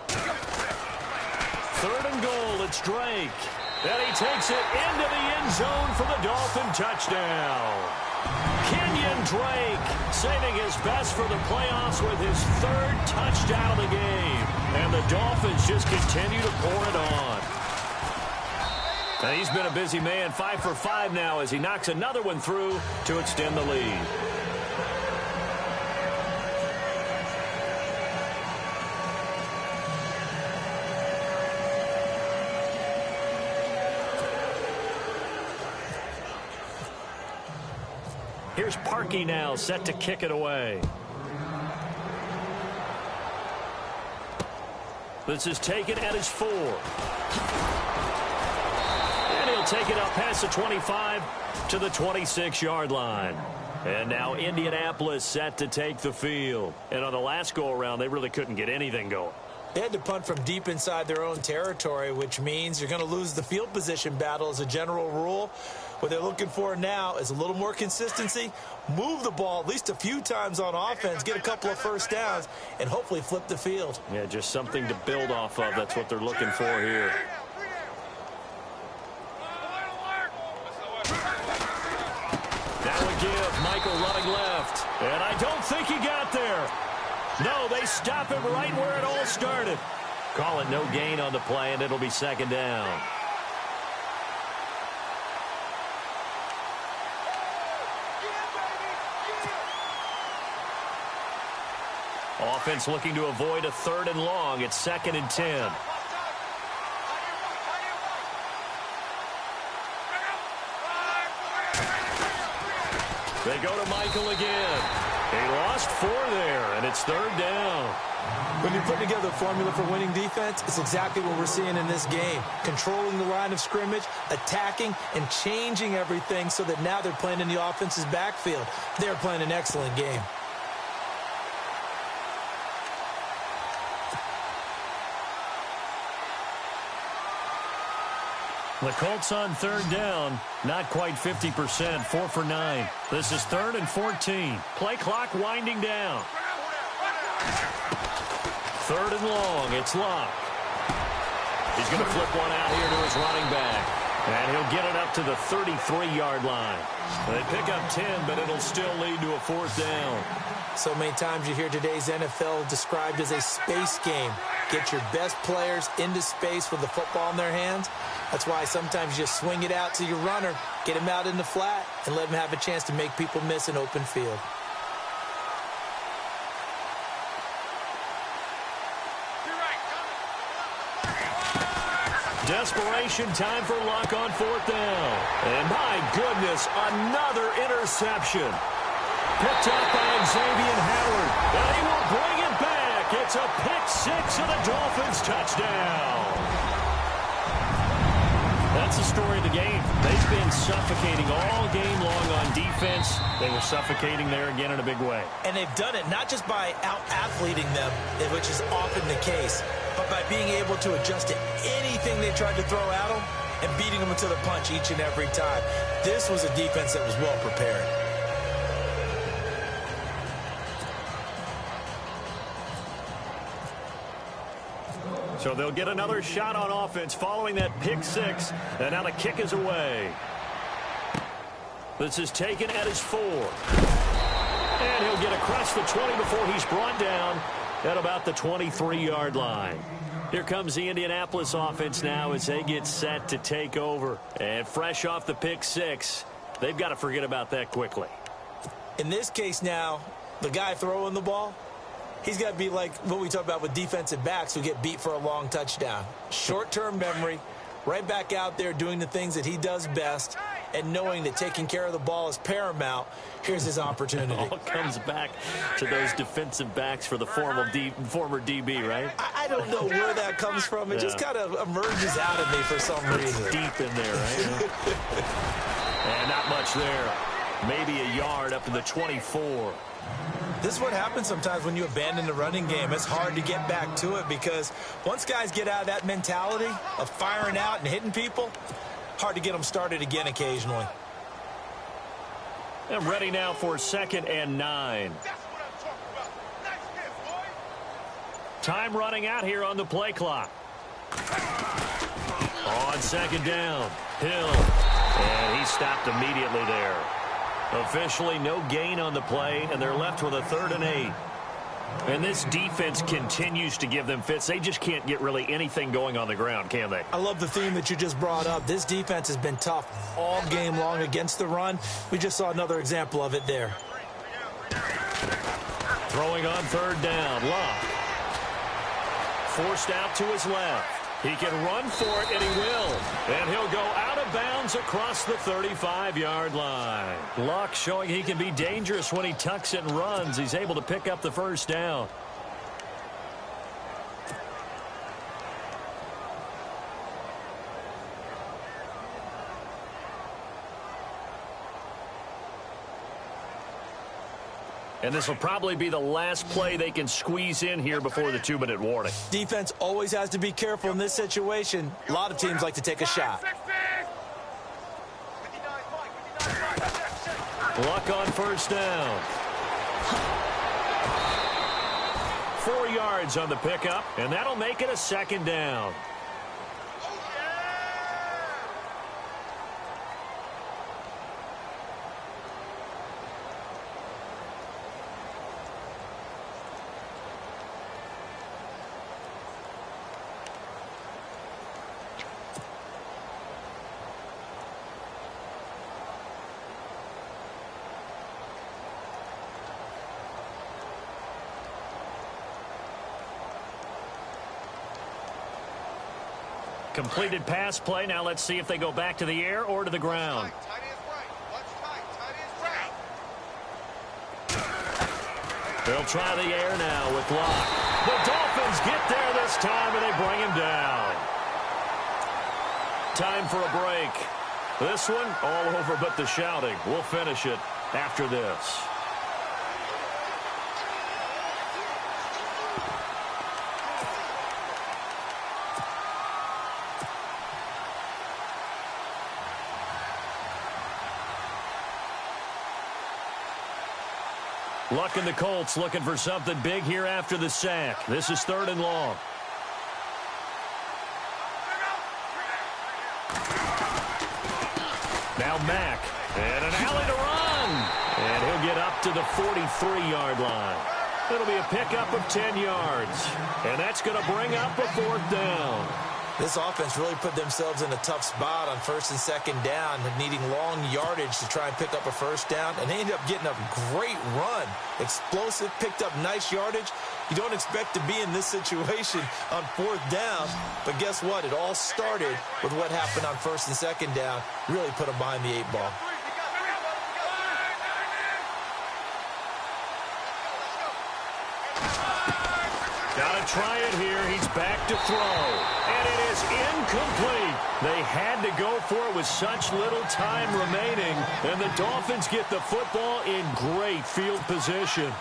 [SPEAKER 1] 3rd and goal, it's Drake. And he takes it into the end zone for the Dolphin touchdown. Kenyon Drake saving his best for the playoffs with his 3rd touchdown of the game. And the Dolphins just continue to pour it on. And he's been a busy man, 5 for 5 now as he knocks another one through to extend the lead. Here's Parkey now, set to kick it away. This is taken at his 4. And he'll take it up past the 25 to the 26-yard line. And now Indianapolis set to take the field. And on the last go-around, they really couldn't get anything going.
[SPEAKER 2] They had to punt from deep inside their own territory, which means you're going to lose the field position battle as a general rule. What they're looking for now is a little more consistency, move the ball at least a few times on offense, get a couple of first downs, and hopefully flip the field.
[SPEAKER 1] Yeah, just something to build off of. That's what they're looking for here. That would give Michael running left. And I don't think he got there. No, they stop him right where it all started. Call it no gain on the play, and it'll be second down. Offense looking to avoid a 3rd and long. It's 2nd and 10. They go to Michael again. He lost 4 there, and it's 3rd down.
[SPEAKER 2] When you put together a formula for winning defense, it's exactly what we're seeing in this game. Controlling the line of scrimmage, attacking, and changing everything so that now they're playing in the offense's backfield. They're playing an excellent game.
[SPEAKER 1] The Colts on 3rd down, not quite 50%, 4 for 9. This is 3rd and 14. Play clock winding down. 3rd and long, it's Locke. He's going to flip one out here to his running back. And he'll get it up to the 33-yard line. They pick up 10, but it'll still lead to a 4th down.
[SPEAKER 2] So many times you hear today's NFL described as a space game. Get your best players into space with the football in their hands. That's why sometimes you just swing it out to your runner, get him out in the flat, and let him have a chance to make people miss an open field.
[SPEAKER 1] Desperation time for Luck on 4th down. And my goodness, another interception. Picked up by Xavier Howard. And he will bring it back. It's a pick-6 and a Dolphins touchdown. That's the story of the game. They've been suffocating all game long on defense. They were suffocating there again in a big way.
[SPEAKER 2] And they've done it not just by out-athleting them, which is often the case, but by being able to adjust to anything they tried to throw at them and beating them to the punch each and every time. This was a defense that was well prepared.
[SPEAKER 1] So they'll get another shot on offense following that pick-6. And now the kick is away. This is taken at his 4. And he'll get across the 20 before he's brought down at about the 23-yard line. Here comes the Indianapolis offense now as they get set to take over. And fresh off the pick-6, they've got to forget about that quickly.
[SPEAKER 2] In this case now, the guy throwing the ball, he's got to be like what we talk about with defensive backs who get beat for a long touchdown. Short-term memory, right back out there doing the things that he does best, and knowing that taking care of the ball is paramount. Here's his opportunity.
[SPEAKER 1] It all comes back to those defensive backs for the former DB, right?
[SPEAKER 2] I don't know where that comes from. It just kind of emerges out of me for some reason.
[SPEAKER 1] Deep in there, right? And not much there. Maybe a yard up to the 24.
[SPEAKER 2] This is what happens sometimes when you abandon the running game. It's hard to get back to it because once guys get out of that mentality of firing out and hitting people, hard to get them started again occasionally.
[SPEAKER 1] And ready now for 2nd and 9. Time running out here on the play clock. On 2nd down, Hill. And he stopped immediately there. Officially no gain on the play, and they're left with a 3rd and 8. And this defense continues to give them fits. They just can't get really anything going on the ground, can they?
[SPEAKER 2] I love the theme that you just brought up. This defense has been tough all game long against the run. We just saw another example of it there.
[SPEAKER 1] Throwing on 3rd down, Locke. Forced out to his left. He can run for it, and he will. And he'll go out of bounds across the 35-yard line. Luck showing he can be dangerous when he tucks and runs. He's able to pick up the 1st down. And this will probably be the last play they can squeeze in here before the 2-minute warning.
[SPEAKER 3] Defense always has to be careful in this situation. A lot of teams like to take a shot.
[SPEAKER 1] Luck on first down. 4 yards on the pickup, and that'll make it a second down. Completed pass play. Now let's see if they go back to the air or to the ground. They'll try the air now with Locke. The Dolphins get there this time, and they bring him down. Time for a break. This one, all over but the shouting. We'll finish it after this. Luck and the Colts looking for something big here after the sack. This is 3rd and long. Now Mack. And an alley to run. And he'll get up to the 43-yard line. It'll be a pickup of 10 yards. And that's going to bring up a 4th down.
[SPEAKER 3] This offense really put themselves in a tough spot on 1st and 2nd down, needing long yardage to try and pick up a 1st down, and they ended up getting a great run. Explosive, picked up nice yardage. You don't expect to be in this situation on 4th down, but guess what? It all started with what happened on 1st and 2nd down. Really put them behind the 8 ball.
[SPEAKER 1] Gotta try it here. He's back to throw. And it is incomplete. They had to go for it with such little time remaining. And the Dolphins get the football in great field position.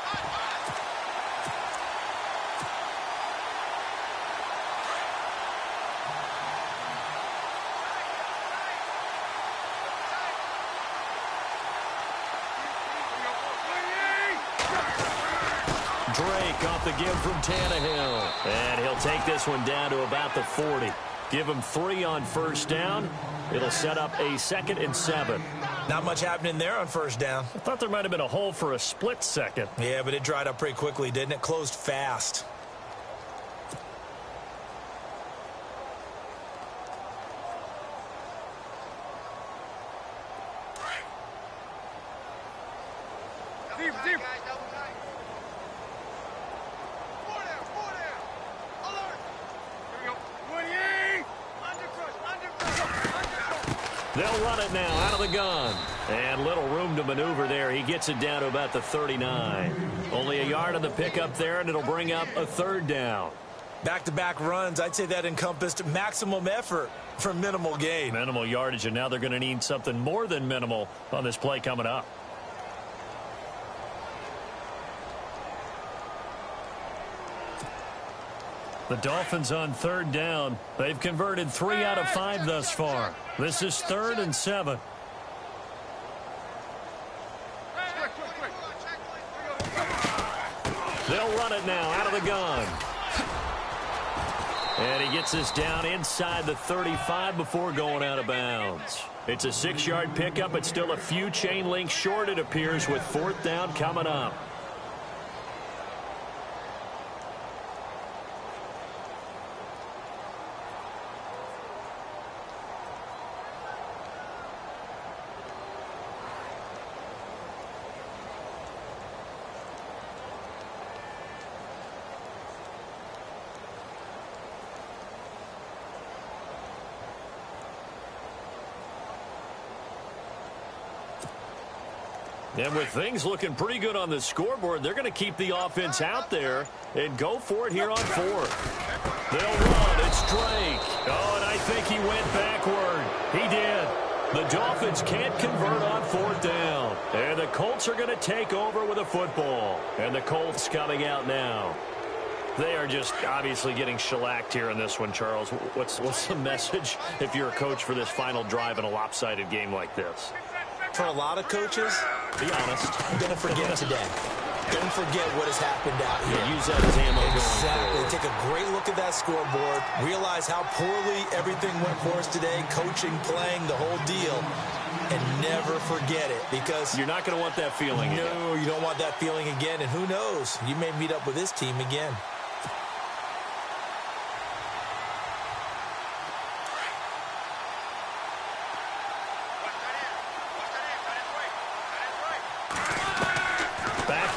[SPEAKER 1] Drake off the give from Tannehill. And he'll take this one down to about the 40. Give him 3 on 1st down. It'll set up a 2nd and 7.
[SPEAKER 3] Not much happening there on 1st down.
[SPEAKER 1] I thought there might have been a hole for a split second.
[SPEAKER 3] Yeah, but it dried up pretty quickly, didn't it? Closed fast.
[SPEAKER 4] Deep.
[SPEAKER 1] They'll run it now out of the gun. And little room to maneuver there. He gets it down to about the 39. Only a yard on the pickup there, and it'll bring up a 3rd down.
[SPEAKER 3] Back-to-back runs, I'd say that encompassed maximum effort for minimal gain.
[SPEAKER 1] Minimal yardage, and now they're going to need something more than minimal on this play coming up. The Dolphins on 3rd down. They've converted 3 out of 5 thus far. This is 3rd and 7. They'll run it now out of the gun. And he gets this down inside the 35 before going out of bounds. It's a 6-yard pickup. It's still a few chain links short, it appears, with 4th down coming up. And with things looking pretty good on the scoreboard, they're going to keep the offense out there and go for it here on 4th. They'll run. It's Drake. Oh, and I think he went backward. He did. The Dolphins can't convert on fourth down. And the Colts are going to take over with a football. And the Colts coming out now. They are just obviously getting shellacked here in this one, Charles. What's the message if you're a coach for this final drive in a lopsided game like this?
[SPEAKER 3] For a lot of coaches,
[SPEAKER 1] be honest,
[SPEAKER 3] don't forget today. Don't forget what has happened out here.
[SPEAKER 1] Use that as ammo.
[SPEAKER 3] Exactly. Take a great look at that scoreboard. Realize how poorly everything went for us today. Coaching, playing, the whole deal. And never forget it, because
[SPEAKER 1] you're not going to want that feeling again.
[SPEAKER 3] No, you don't want that feeling again. And who knows? You may meet up with this team again.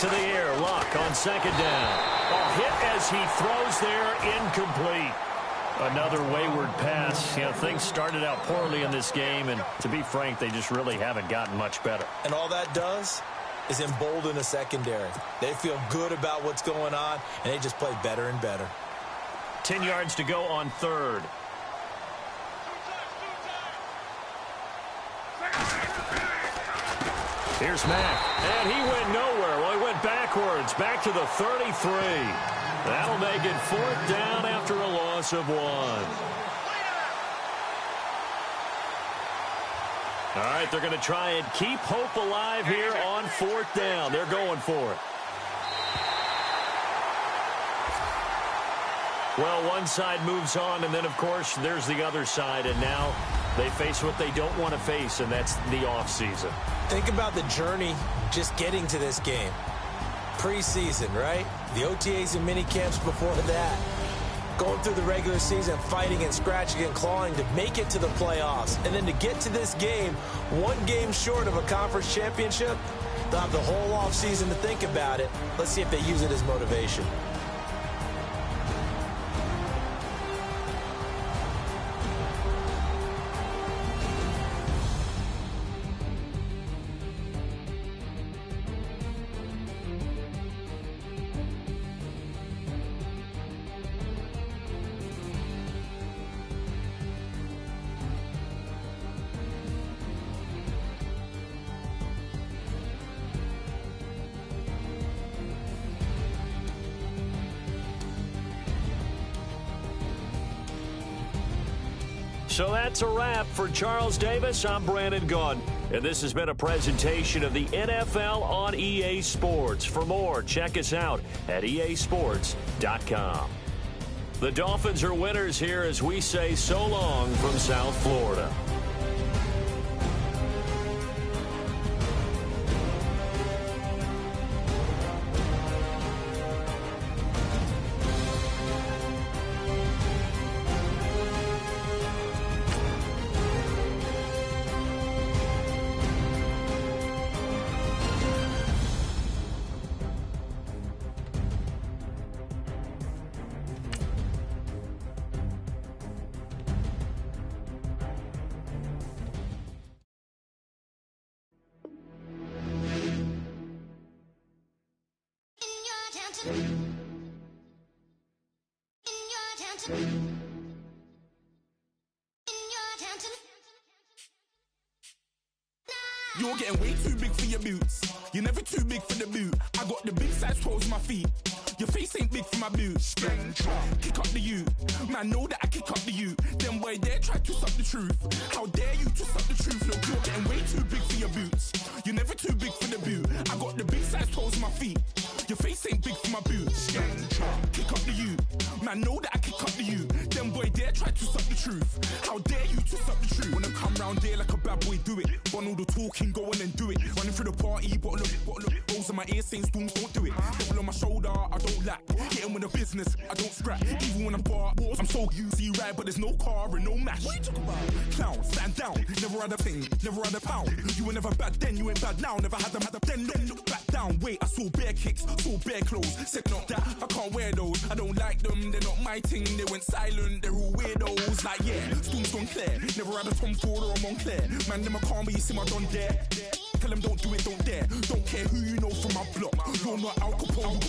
[SPEAKER 1] To the air, Luck on second down. A hit as he throws there, incomplete. Another wayward pass. You know, things started out poorly in this game, and to be frank, they just really haven't gotten much better.
[SPEAKER 3] And all that does is embolden the secondary. They feel good about what's going on, and they just play better and better.
[SPEAKER 1] 10 yards to go on third. Here's Mack, and he went nowhere. Well, he went backwards, back to the 33. That'll make it fourth down after a loss of 1. All right, they're going to try and keep hope alive here on fourth down. They're going for it. Well, one side moves on, and then, of course, there's the other side, and now they face what they don't want to face, and that's the offseason.
[SPEAKER 3] Think about the journey just getting to this game. Preseason, right? The OTAs and mini camps before that. Going through the regular season, fighting and scratching and clawing to make it to the playoffs. And then to get to this game, one game short of a conference championship, they'll have the whole offseason to think about it. Let's see if they use it as motivation.
[SPEAKER 1] So that's a wrap for Charles Davis. I'm Brandon Gaudin, and this has been a presentation of the NFL on EA Sports. For more, check us out at easports.com. The Dolphins are winners here as we say so long from South Florida.
[SPEAKER 5] You're getting way too big for your boots. You're never too big for the boot. I got the big size toes on my feet. Your face ain't big for my boots. Kick up the you. Man, know that I kick up the you. Them boy there try to suck the truth. How dare you to suck the truth? Look, you're getting way too big for your boots. You're never too big for the boot. I got the big size toes on my feet. Your face ain't big for my boots. Kick up the you. Man, know that I kick up the you. Them boy there try to suck the truth. How dare you to suck the truth? Wanna come round there like a bad boy, do it. Want all the talking, go on and do it. Running through the party, bottle up. Rolls in my ear saying storms, don't do it. Devil on my shoulder, I don't lack. Getting with the business, I don't scrap. Even when I'm bar, I'm so used to ride, but there's no car and no match. What you talking about? Clown, stand down. Never had a thing, never had a pound. You were never bad then, you ain't bad now. Never had them, then look back down. Wait, I saw bare kicks, saw bare clothes. Said not that, I can't wear those. I don't like them, they're not my thing. They went silent, they're all weirdos. Like yeah, Storm's gone clear. Never had a Tom Ford or a Montclair. Man, them a calm, but you see my don there. tell them don't do it, don't dare. Don't care who you know from my block. You're not Al Capone.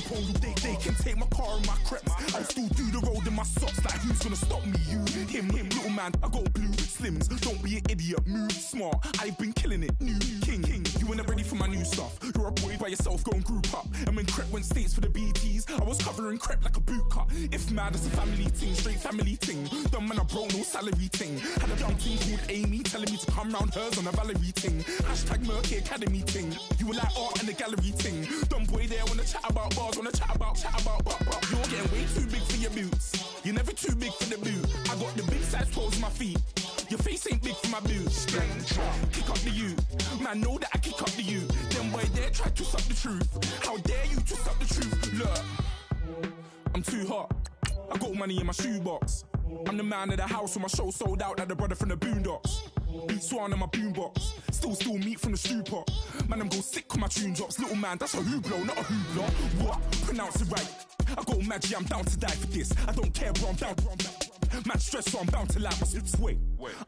[SPEAKER 5] They can take my car and my creps. I'll still do the road in my socks. Like who's gonna stop me? You, him, little man. I got blue slims. Don't be an idiot. Move smart. I've been killing it. New king. You weren't ready for my new stuff. You're a boy by yourself. Go and group up. And when Crep went states for the BTs, I was covering Crep like a boot cut. If mad, it's a family thing, straight family thing. Dumb man, I broke no salary thing. Had a young thing called Amy telling me to come round hers on a Valerie thing. Hashtag Murky Academy thing. You were like art and the gallery thing. Dumb boy there wanna chat about bars, wanna chat about. You're getting way too big for your boots. You're never too big for the boot. I got the big size toes on my feet. Your face ain't big for my boots. Kick up the you. Man, know that I kick up the you. Them boy there try to suck the truth. How dare you to suck the truth? Look, I'm too hot. I got money in my shoebox. I'm the man of the house when my show sold out like the brother from the Boondocks. Beat Swan on my boombox. Still meat from the stew pot. Man, I'm go sick when my tune drops. Little man, that's a hooplo, not a hoopla. What? Pronounce it right. I go Maggie, I'm down to die for this. I don't care, bro, I'm down. Man stressed, so I'm bound to like my slips. Wait,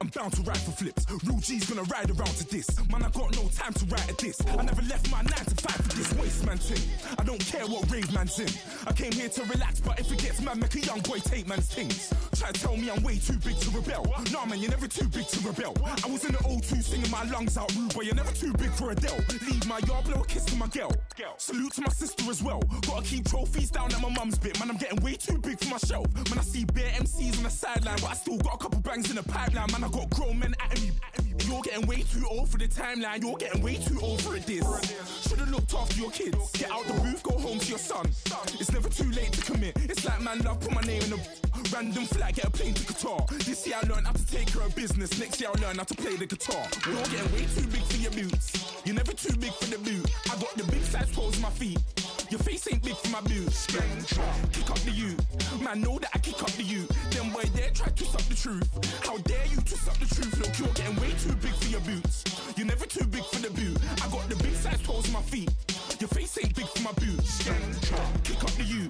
[SPEAKER 5] I'm bound to ride for flips. Real G's gonna ride around to this. Man, I got no time to write at this. I never left my 9 to 5 for this waste man thing. I don't care what rave man's in. I came here to relax, but if it gets mad, make a young boy take man's things. Try to tell me I'm way too big to rebel. Nah, man, you're never too big to rebel. I was in the O2 singing my lungs out rude, but you're never too big for Adele. Leave my yard, blow a kiss to my girl. Salute to my sister as well. Gotta keep trophies down at my mum's bit. Man, I'm getting way too big for my shelf. Man, I see bare MCs on the sideline, but I still got a couple bangs in the pipeline. Man, I got grown men at me. You're getting way too old for the timeline. You're getting way too old for a diss. Should've looked after your kids. Get out the booth, go home to your son. It's never too late to commit. It's like man love, put my name in a random flag, get a plane to Qatar. This year I learned how to take care of business. Next year I'll learn how to play the guitar. You're getting way too big for your boots. You're never too big for the boot. I got the big size toes on my feet. Your face ain't big for my boots. Kick up the you. Man, know that I kick up the you. Them boy there try to suck the truth. How dare you to suck the truth? Look, you're getting way too big for your boots. You're never too big for the boot. I got the big size toes on my feet. Your face ain't big for my boots. Kick up the you.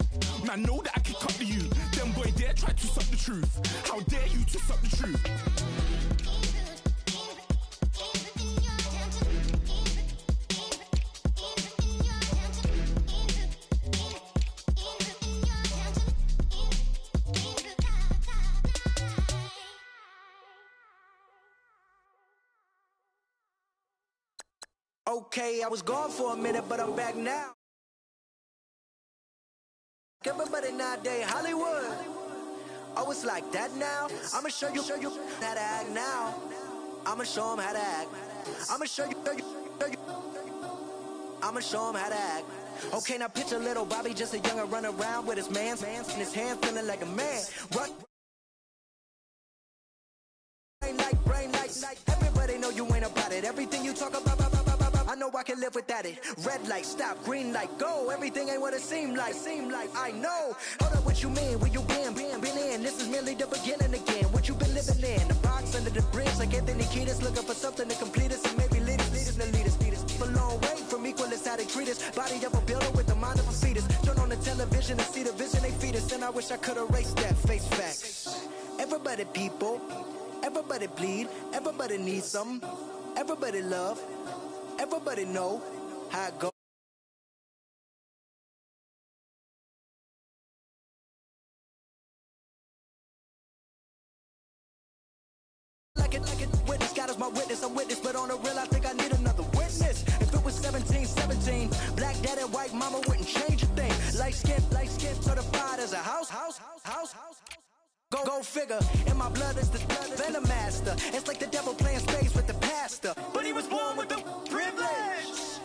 [SPEAKER 5] Man, know that I kick up the you. Them boy there try to suck the truth. How dare you to suck the truth?
[SPEAKER 6] Okay, I was gone for a minute, but I'm back now. Everybody nowadays, Hollywood. Oh, it's like that now? I'ma show you how to act now. I'ma show them how to act. I'ma show you. I'ma show them how to act. Okay, now picture little Bobby, just a youngin' run around with his man's in his hand, feeling like a man. Brain like. Everybody know you ain't about it. Everything you talk about. I know I can live without it. Red light, stop, green light, go. Everything ain't what it seem like. I know. Hold up, what you mean? Where you been in? This is merely the beginning again. What you been living in? The box under the bridge, like Anthony Kiedis, looking for something to complete us and maybe lead us. A long way from equal is how they treat us. Body of a builder with the mind of a fetus. Turn on the television and see the vision they feed us. And I wish I could erase that face facts. Everybody people, everybody bleed, everybody needs something, everybody love. Everybody know how it goes. Like it, witness, God is my witness, I'm witness, but on the real, I think I need another witness. If it was 17, black daddy, white mama wouldn't change a thing. Light skin, certified as a house. Go figure, in my blood is the venom master. It's like the devil playing space with the pastor. But he was born with the privilege.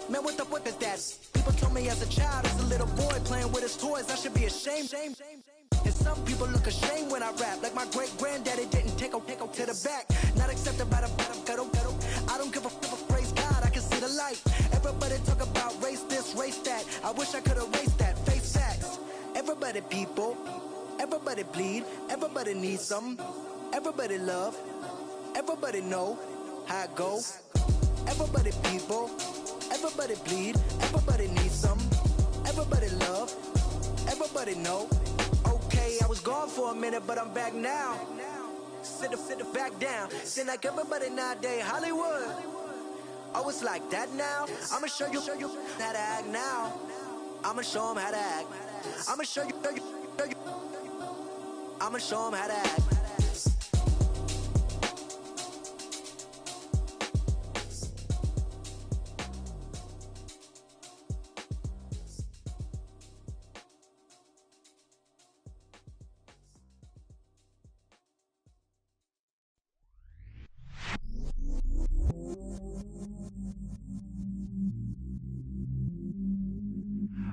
[SPEAKER 6] Man, what is that? People told me as a child, as a little boy playing with his toys, I should be ashamed. And some people look ashamed when I rap, like my great-granddaddy didn't take a to the back. Not accepted by the ghetto. I don't give a praise God, I can see the light. Everybody talk about race this, race that. I wish I could erase that, face facts. Everybody people. Everybody bleed, everybody needs something, everybody love, everybody know how it go. Everybody people, everybody bleed, everybody needs something, everybody love, everybody know. Okay, I was gone for a minute, but I'm back now. Sit back down. Seem like everybody nowadays, Hollywood. Oh, it's like that now? I'ma show you how to act now. I'ma show them how to act. I'ma show you. I'ma show them how to act.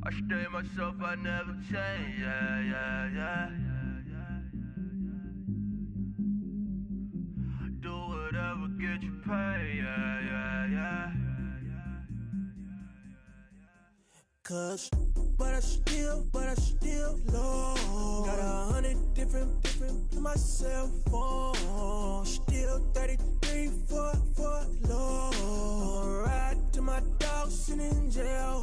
[SPEAKER 7] I stay myself, I never change, yeah. Do whatever, get you paid, yeah.
[SPEAKER 8] Cause, but I still low. Got 100 different in my cell phone. Still 33 for low. I'ma ride to my dog sitting in jail.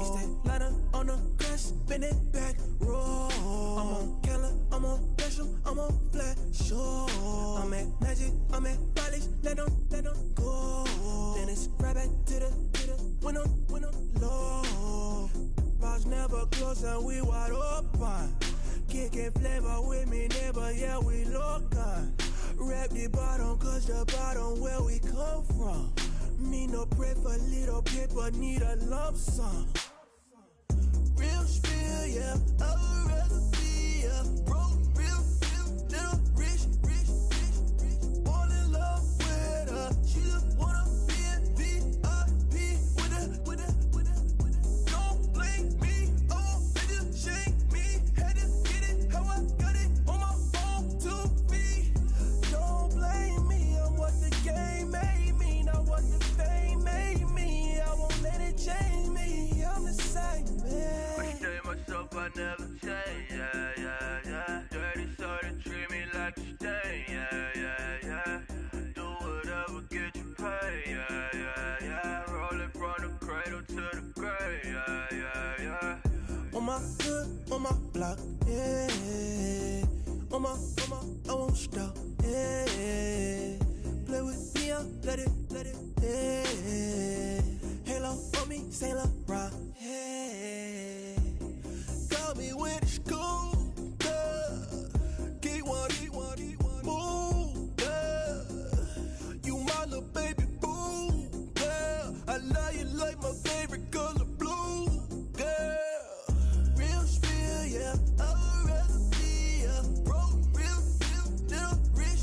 [SPEAKER 8] It's that ladder on the grass, spin it back, roll. I'm on Keller, I'm on Besham, I'm on Flat Shore. I'm at Magic, I'm at Bally's, let them go. Then it's right back to the when I'm low. Bars never close and we wide open. Kicking flavor with me, neighbor, yeah, we local. Rap the bottom, cause the bottom where we come from. Me no pray for little paper, need a lump sum. Real spill, yeah, I would rather be, yeah. Broke, real, little rich. All in love with her, she just wanna be in VIP with her. Don't blame me, oh, they just shame me. Had to get it, how I got it, on my own 2 feet. Don't blame me, I'm what the game made me, not what the fame made me. I won't let it change me, I'm the same man.
[SPEAKER 7] I stay myself, I never change, yeah. Dirty so they treat me like a stain, yeah. Do whatever, get you paid, yeah. Rolling from the cradle to the grave, yeah.
[SPEAKER 8] On my hood, on my block, yeah. On my, I won't stop, yeah. Play with me, let it, yeah. Halo on me, Saint Laurent, yeah. Call me when it's cool, yeah. Keep one, move, yeah. You my little baby boo, yeah. I love you like my favorite color blue, yeah. Real spill, yeah, I would rather be, yeah. Broke, real, little rich.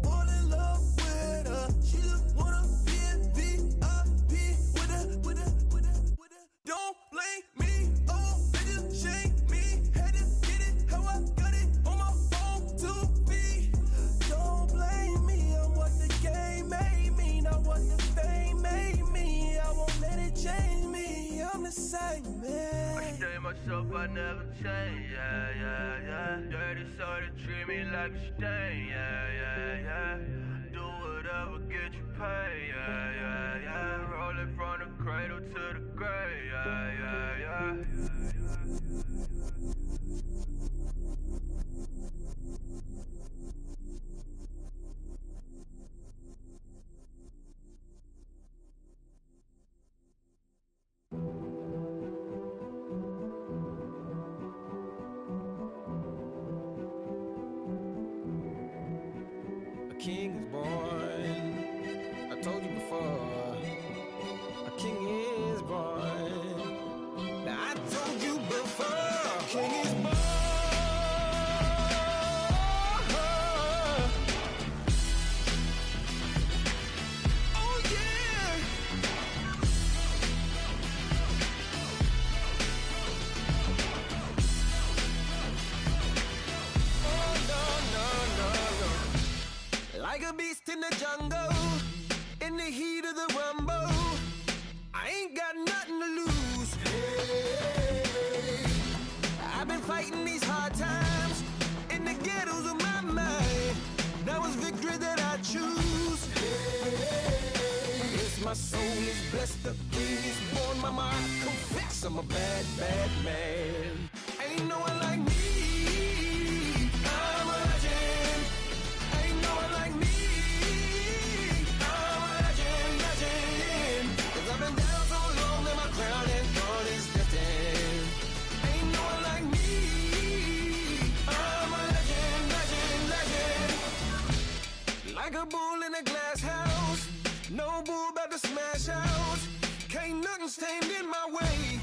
[SPEAKER 8] All in love with her, she just wanna be in VIP with her. Don't blame me, oh, they just shame me. Had to get it, how I got it, on my own 2 feet. Don't blame me, I'm what the game made me, not what the fame made me. I won't let it change me, I'm the same man.
[SPEAKER 7] I stay myself, I never change, yeah. Dirty so they treat me like a stain, yeah. Do whatever, get you paid, yeah. Rolling from the cradle to the grave, yeah.
[SPEAKER 8] A king is born. I told you before. A king is born. Now I told you before. A king is born. Oh yeah. Oh no. Like a beast in the jungle, in the heat of the rumble, I ain't got nothing to lose. Hey, I've been fighting these hard times in the ghettos of my mind. Now it's victory that I choose. Hey, yes, my soul is blessed, the king is born. Mama, I confess I'm a bad man. Ain't no one like me. I'm a legend. Ain't no one like me. I'm a legend. a bull in a glass house. No bull about to smash house. Can't nothing stand in my way.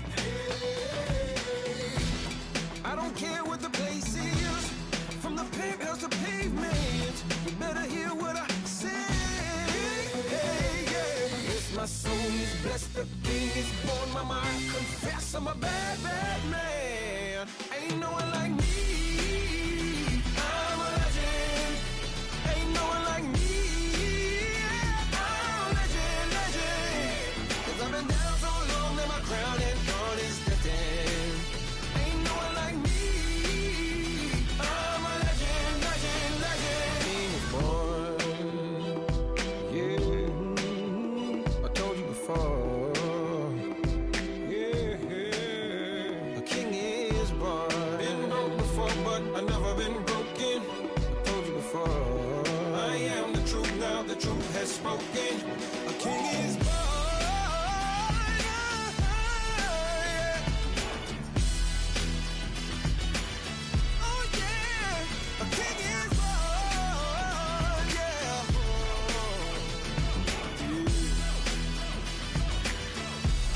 [SPEAKER 8] I don't care what the place is. From the penthouse to pavement. You better hear what I say. Hey, yeah. Yes, my soul is blessed. The king is born. Mama, I confess I'm a bad, bad man. Ain't no one like me. I'm a legend. Ain't no one like me. I'm a legend, legend. 'Cause I've been down so long that my crown and thorn is threatened. Ain't no one like me. I'm a legend, legend, legend. King is born. Yeah, I told you before. Yeah, a king is born. Been broke before, but I never been broken. I told you before. I am the truth now. The truth has spoken. A king is born. Oh yeah, a king is born. Yeah.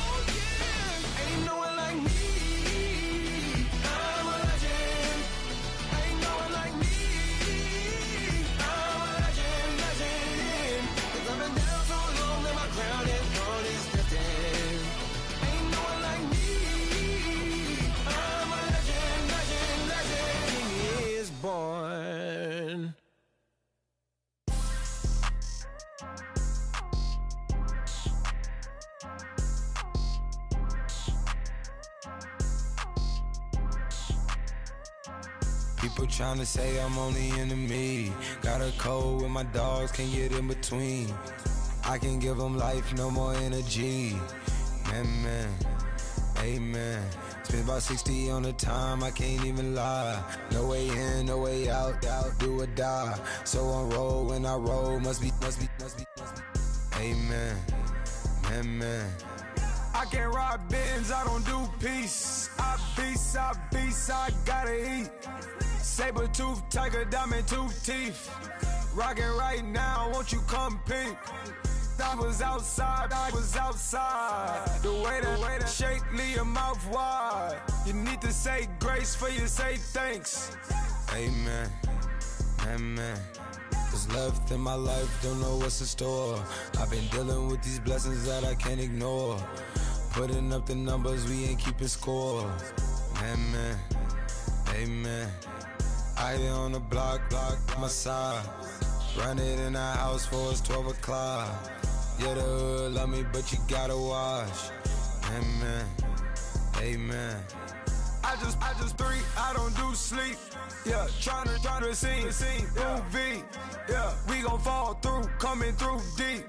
[SPEAKER 8] Oh yeah, ain't no one like me. I'm a legend. Ain't no one like me. I'm a legend, legend. 'Cause I've been down so long that my crown and thorn is threatened. Ain't no one like me. I'm a legend, legend, legend. King is born. People tryna say I'm only enemy. Got a cold with my dogs, can't get in between. I can give them life, no more energy. Man, amen. Spent about 60 on the time, I can't even lie. No way in, no way out, do or die. So on roll, when I roll, must be. Amen, man. I can't ride Benz, I don't do peace. I beast, I gotta eat. Saber tooth, tiger, diamond tooth teeth. Rockin' right now, won't you come peep? I was outside. The way that shake, leave your mouth wide. You need to say grace for you say thanks. Amen, amen. What's left in my life, don't know what's in store. I've been dealing with these blessings that I can't ignore. Putting up the numbers, we ain't keeping score. Amen, amen. I here on the block, my side. Run it in the house for it's 12 o'clock. Yeah, the hood love me, but you gotta watch. Amen, amen. I just three, I don't do sleep. Yeah, tryna sing, movie. Yeah, we gon' fall through, coming through deep.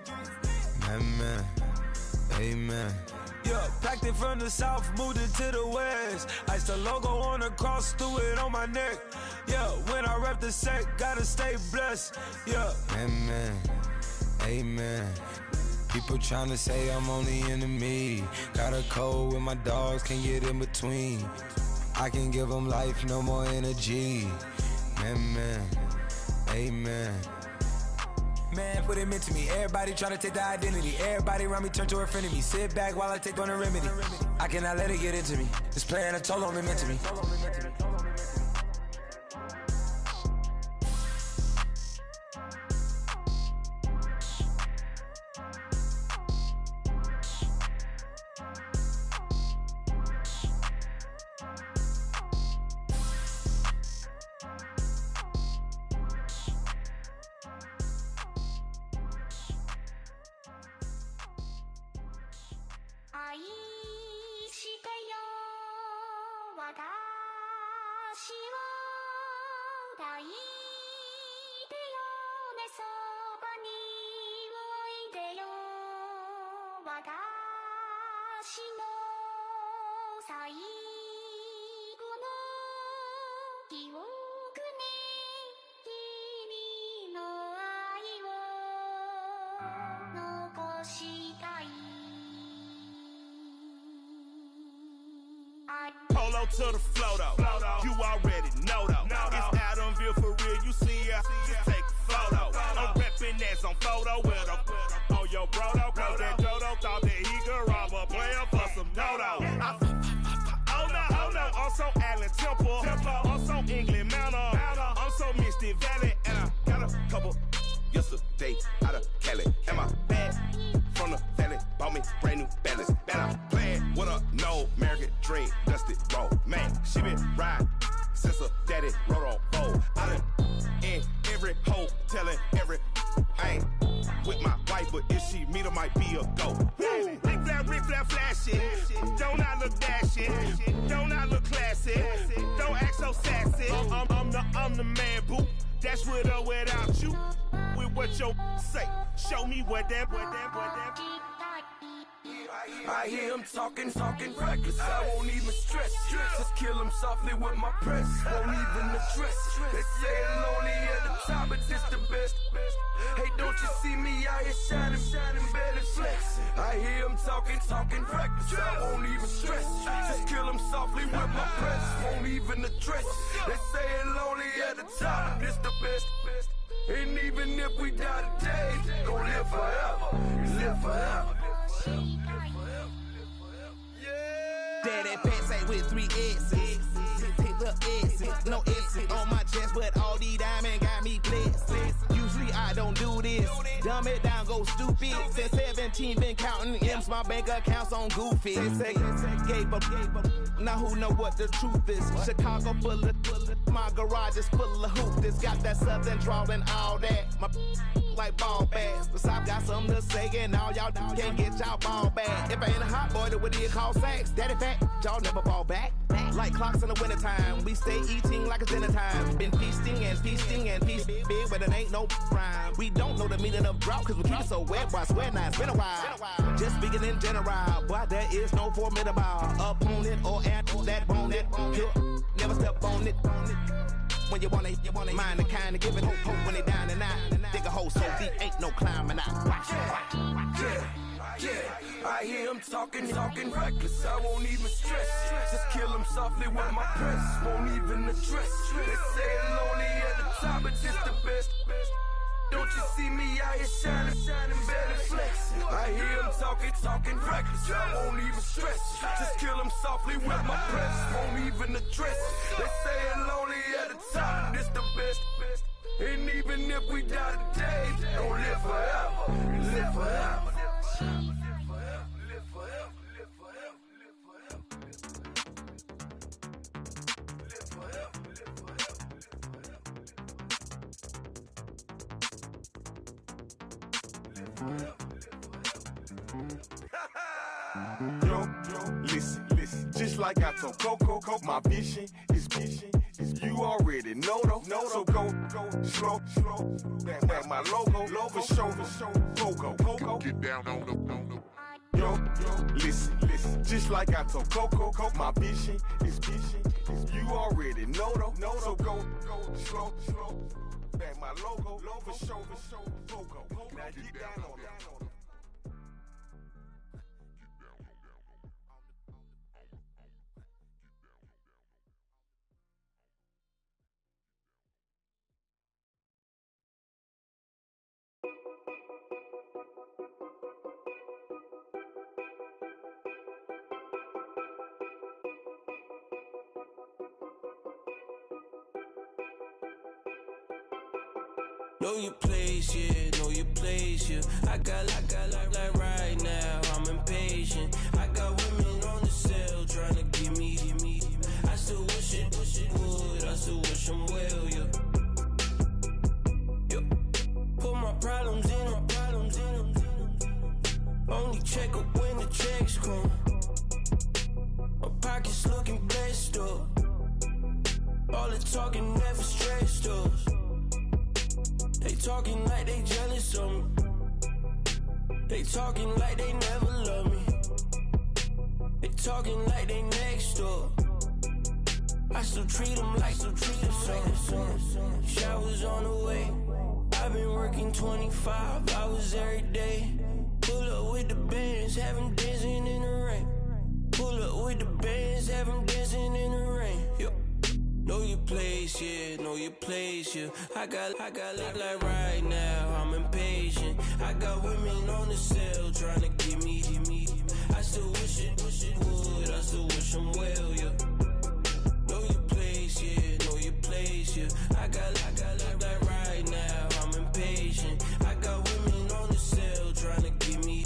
[SPEAKER 8] Amen, amen. Yeah, packed it from the south, moved it to the west. Iced the logo on the cross, threw it on my neck. Yeah, when I rep the set, gotta stay blessed. Yeah, amen, amen. People tryna say I'm only enemy. Got a cold with my dogs, can't get in between. I can give them life, no more energy. Amen, amen. Man, what it meant to me. Everybody tryna take the identity. Everybody around me turn to a friend of me. Sit back while I take on a remedy. I cannot let it get into me. This playing a toll on me, meant to me.
[SPEAKER 9] Polo to the flow though. You already know though. It's Adamville for real. You see ya. Just take a photo. I'm reppin' that Dodo with him. On your brodo, cause that Dodo thought that he could rob a player for some dodo. Oh no, I'm so Allen Temple. I'm so England Manor. I'm so Misty Valley. And I got a couple yesterday out of Cali. And my bag from the valley bought me brand new balance. And I'm playing with a no American dream, dusty roll. Man, she been riding since her daddy rode on bowl. I done in every hole, telling every I ain't with my wife, but if she meet her, might be a go. Rick flap, flashing. Don't I look dashing? Don't I look classy? Don't act so sassy. I'm the man, boo. That's with or without you. With what your say. Show me what that.
[SPEAKER 8] I hear him talking reckless. I won't even stress. Just kill him softly with my press. Won't even address. They say it's lonely at the top, but this the best. Hey, don't you see me out here shining, barely flexing? I hear him talking reckless. I won't even stress. Just kill him softly with my press. Won't even address. They say it's lonely at the top, but this the best. And even if we die today, gon' live forever. Live forever.
[SPEAKER 10] Daddy pants ain't with 3 S's. Take the S's, no S's on my chest, but all these diamonds got me blessed. Usually I don't do this. Dumb it down, go stupid. Since 17, been counting M's, my bank accounts on Goofy. They say gave up. Now who know what the truth is? Chicago full of my garage is full of hoopers. Got that southern drawl and all that. My like ball bags. The South got something to say, and all y'all can't get y'all ball back. If I ain't a hot boy, then what do you call sex? Daddy fat, y'all never fall back. Like clocks in the wintertime, we stay eating like it's dinner time. Been feasting and feasting big, but it ain't no rhyme. We don't know the meaning of drought, cause we keep it so wet, boy, I swear now it's been a while. Just speaking in general, boy, there is no formidable opponent or at that bone that never step on it. When you wanna mind the kind of give it hope when they down and out. Dig a hole so deep, ain't no climbing out. Watch.
[SPEAKER 8] Yeah, I hear him talking reckless. I won't even stress. Just kill him softly with my press. Won't even address. They say it's lonely at the top, but this the best. Don't you see me out here shining, barely flexing? I hear him talking reckless. I won't even stress. Just kill him softly with my press. Won't even address. They say it's lonely at the top, this the best. And even if we die today, don't live forever. Live forever.
[SPEAKER 9] Yo, listen, just like I told Coco, my vision is you already know though. So go slow, back my logo, for show, Coco, get down on the. Yo, listen, just like I told Coco, my vision is you already know though. So go slow, back my logo, for show, Coco, now get down on the.
[SPEAKER 8] Know your place, yeah, know your place, yeah. I got like right now, I'm impatient. I got women on the cell trying to give me. I still wish it would, I still wish them well, yeah. Put my problems in them. Only check up when the checks come. My pockets looking blessed up. All the talking never stressed us. They talking like they jealous of me. They talking like they never love me. They talking like they next door. I still treat them like so. Showers on the way. I've been working 25 hours every day. Pull up with the bands, have them dancing in the rain. Pull up with the bands, have them dancing in the rain. Yo. Know your place, yeah, know your place, yeah. I got like right now, I'm impatient. braiding. I got women on the cell trying to get me. I still wish it would. I still wish them well, yeah. Know your place, yeah. Know your place, yeah. I got like right now. I'm impatient. I got women on the cell trying to get me.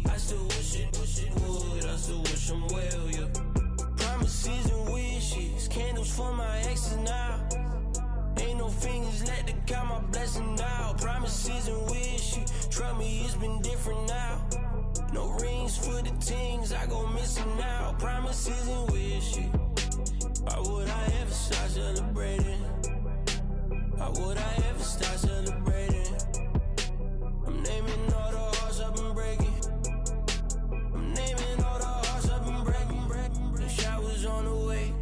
[SPEAKER 8] I still wish it would. I still wish them well, yeah. Promises and wishes, candles for my exes now. Ain't no fingers left to count my blessing now. Promises and wishes, trust me, it's been different now. No rings for the things I go missing now. Promises and wishes. Why would I ever start celebrating? Why would I ever start celebrating? I'm naming all the hearts I've been breaking. I'm naming all the hearts I've been breaking. The shower's on the way.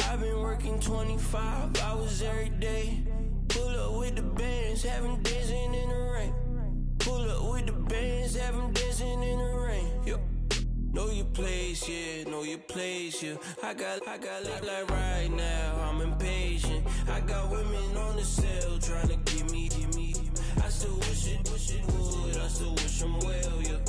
[SPEAKER 8] I've been working 25 hours every day. Pull up with the bands, have them dancing in the rain. Pull up with the bands, have them dancing in the rain. Yo. Know your place, yeah, know your place, yeah. I got like right now, I'm impatient. I got women on the cell trying to get me. I still wish it would, I still wish them well, yeah.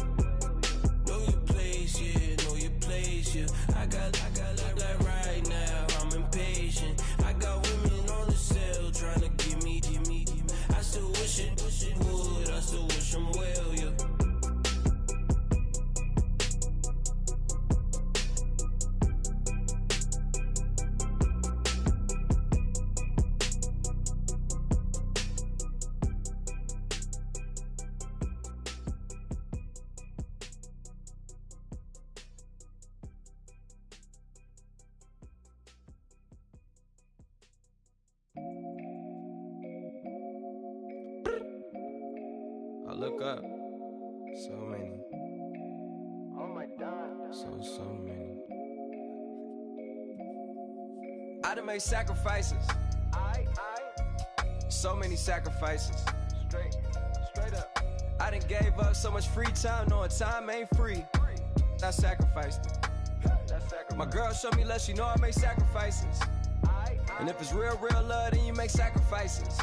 [SPEAKER 8] Know your place, yeah, know your place, yeah. I got like right now, I'm impatient. I got women on the cell trying to get me. I still wish it would, I still wish them well, yeah.
[SPEAKER 11] I look up, so many.
[SPEAKER 7] Oh my God.
[SPEAKER 11] So many. I done made sacrifices. So many sacrifices.
[SPEAKER 7] Straight up.
[SPEAKER 11] I done gave up so much free time, knowing time ain't free. I sacrificed it. My girl showed me love, she know I make sacrifices. And if it's real love, then you make sacrifices.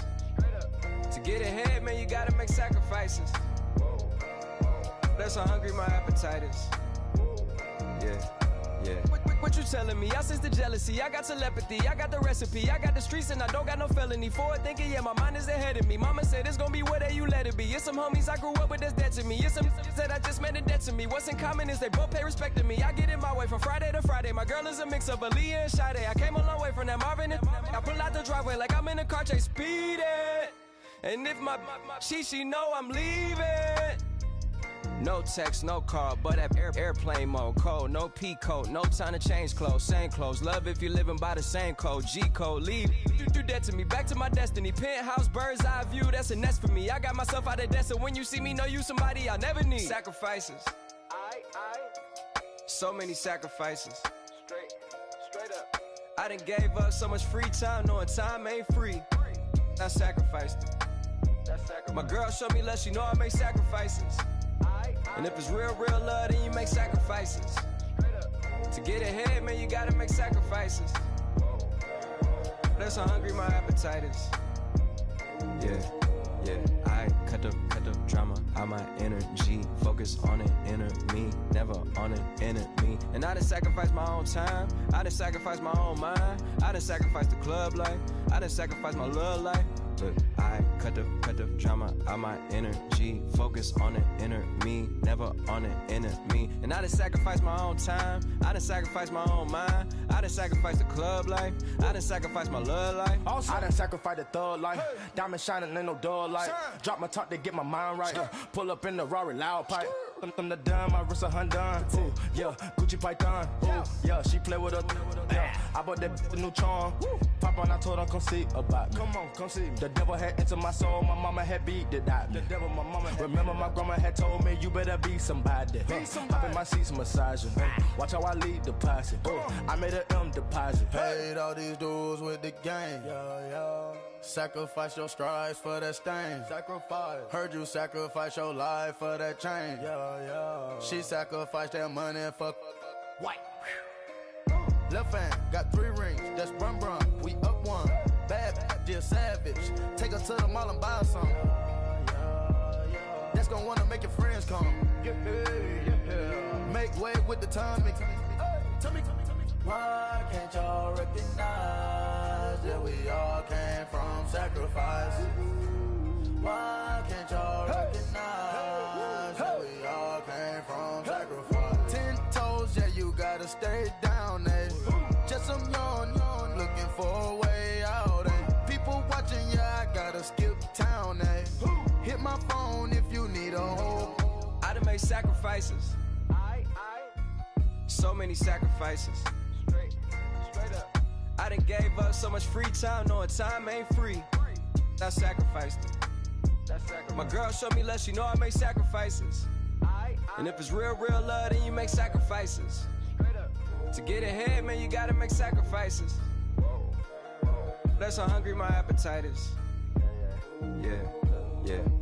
[SPEAKER 11] To get ahead, man, you gotta make sacrifices. That's how hungry my appetite is. Yeah. What you telling me? I sense the jealousy, I got telepathy, I got the recipe, I got the streets and I don't got no felony. Forward thinking, yeah, my mind is ahead of me. Mama said it's gonna be whatever you let it be. It's some homies I grew up with that's dead to me. It's some that I just made a debt to me. What's in common is they both pay respect to me. I get it my way from Friday to Friday. My girl is a mix of Aaliyah and Sade. I came a long way from that Marvin and I pull out the driveway like I'm in a car chase speeding. And if my she know I'm leaving. No text, no call, but at airplane mode. Code, no P code, no time to change clothes. Same clothes, love if you're living by the same code. G code, leave. You do that to me, back to my destiny. Penthouse, bird's eye view, that's a nest for me. I got myself out of debt, so when you see me, know you somebody I never need. Sacrifices. So many sacrifices.
[SPEAKER 7] Straight up.
[SPEAKER 11] I done gave up so much free time, knowing time ain't free. I sacrificed it. My girl showed me love, she know I make sacrifices. And if it's real love, then you make sacrifices. To get ahead, man, you gotta make sacrifices. That's how hungry my appetite is. Yeah. I cut the drama out my energy. Focus on an inner me, never on an enemy. And I done sacrificed my own time. I done sacrificed my own mind. I done sacrificed the club life. I done sacrificed my love life. But I cut the drama out my energy. Focus on an inner me, never on an enemy. And I done sacrificed my own time. I done sacrificed my own mind. I done sacrificed the club life. I done sacrificed my love life.
[SPEAKER 12] Also, I done sacrificed the thug life. Hey. Diamond shining, ain't no dull light. Drop my top to get my mind right. Pull up in the Rari loud pipe. From the dime, my wrist a Hyundai. Ooh, yeah, Gucci Python. Ooh, yeah, she play with her. Yeah, I bought that new charm. Pop on, I told her come see about me. Come on, come see me. The devil had entered my soul, my mama had beat the dot. The devil, my mama. Remember my grandma had told me you better be somebody. Hop in my seats, massaging. Watch how I lead the posse. I made an M deposit.
[SPEAKER 13] Paid all these dues with the game. Yeah. Sacrifice your strides for that stain. Sacrifice. Heard you sacrifice your life for that change. Yeah. She sacrificed that money for white. Left hand got 3 rings. That's brum. We up one. Bad, dear savage. Take her to the mall and buy her some. dance, gon' wanna make your friends come. Make way with the timing. Tell me. Why can't y'all recognize that we all came from sacrifice? Why can't y'all recognize that we all came from sacrifice? 10 toes, yeah, you gotta stay down, eh? Just some yawn, looking for a way out, eh? People watching, yeah, I gotta skip town, eh? Hit my phone if you need a hold.
[SPEAKER 11] I done made sacrifices. So many sacrifices. Straight up. I done gave up so much free time, knowing time ain't free. I sacrificed it. My girl showed me love, she know I make sacrifices. And if it's real love, then you make sacrifices. To get ahead, man, you gotta make sacrifices. That's how hungry my appetite is. Yeah.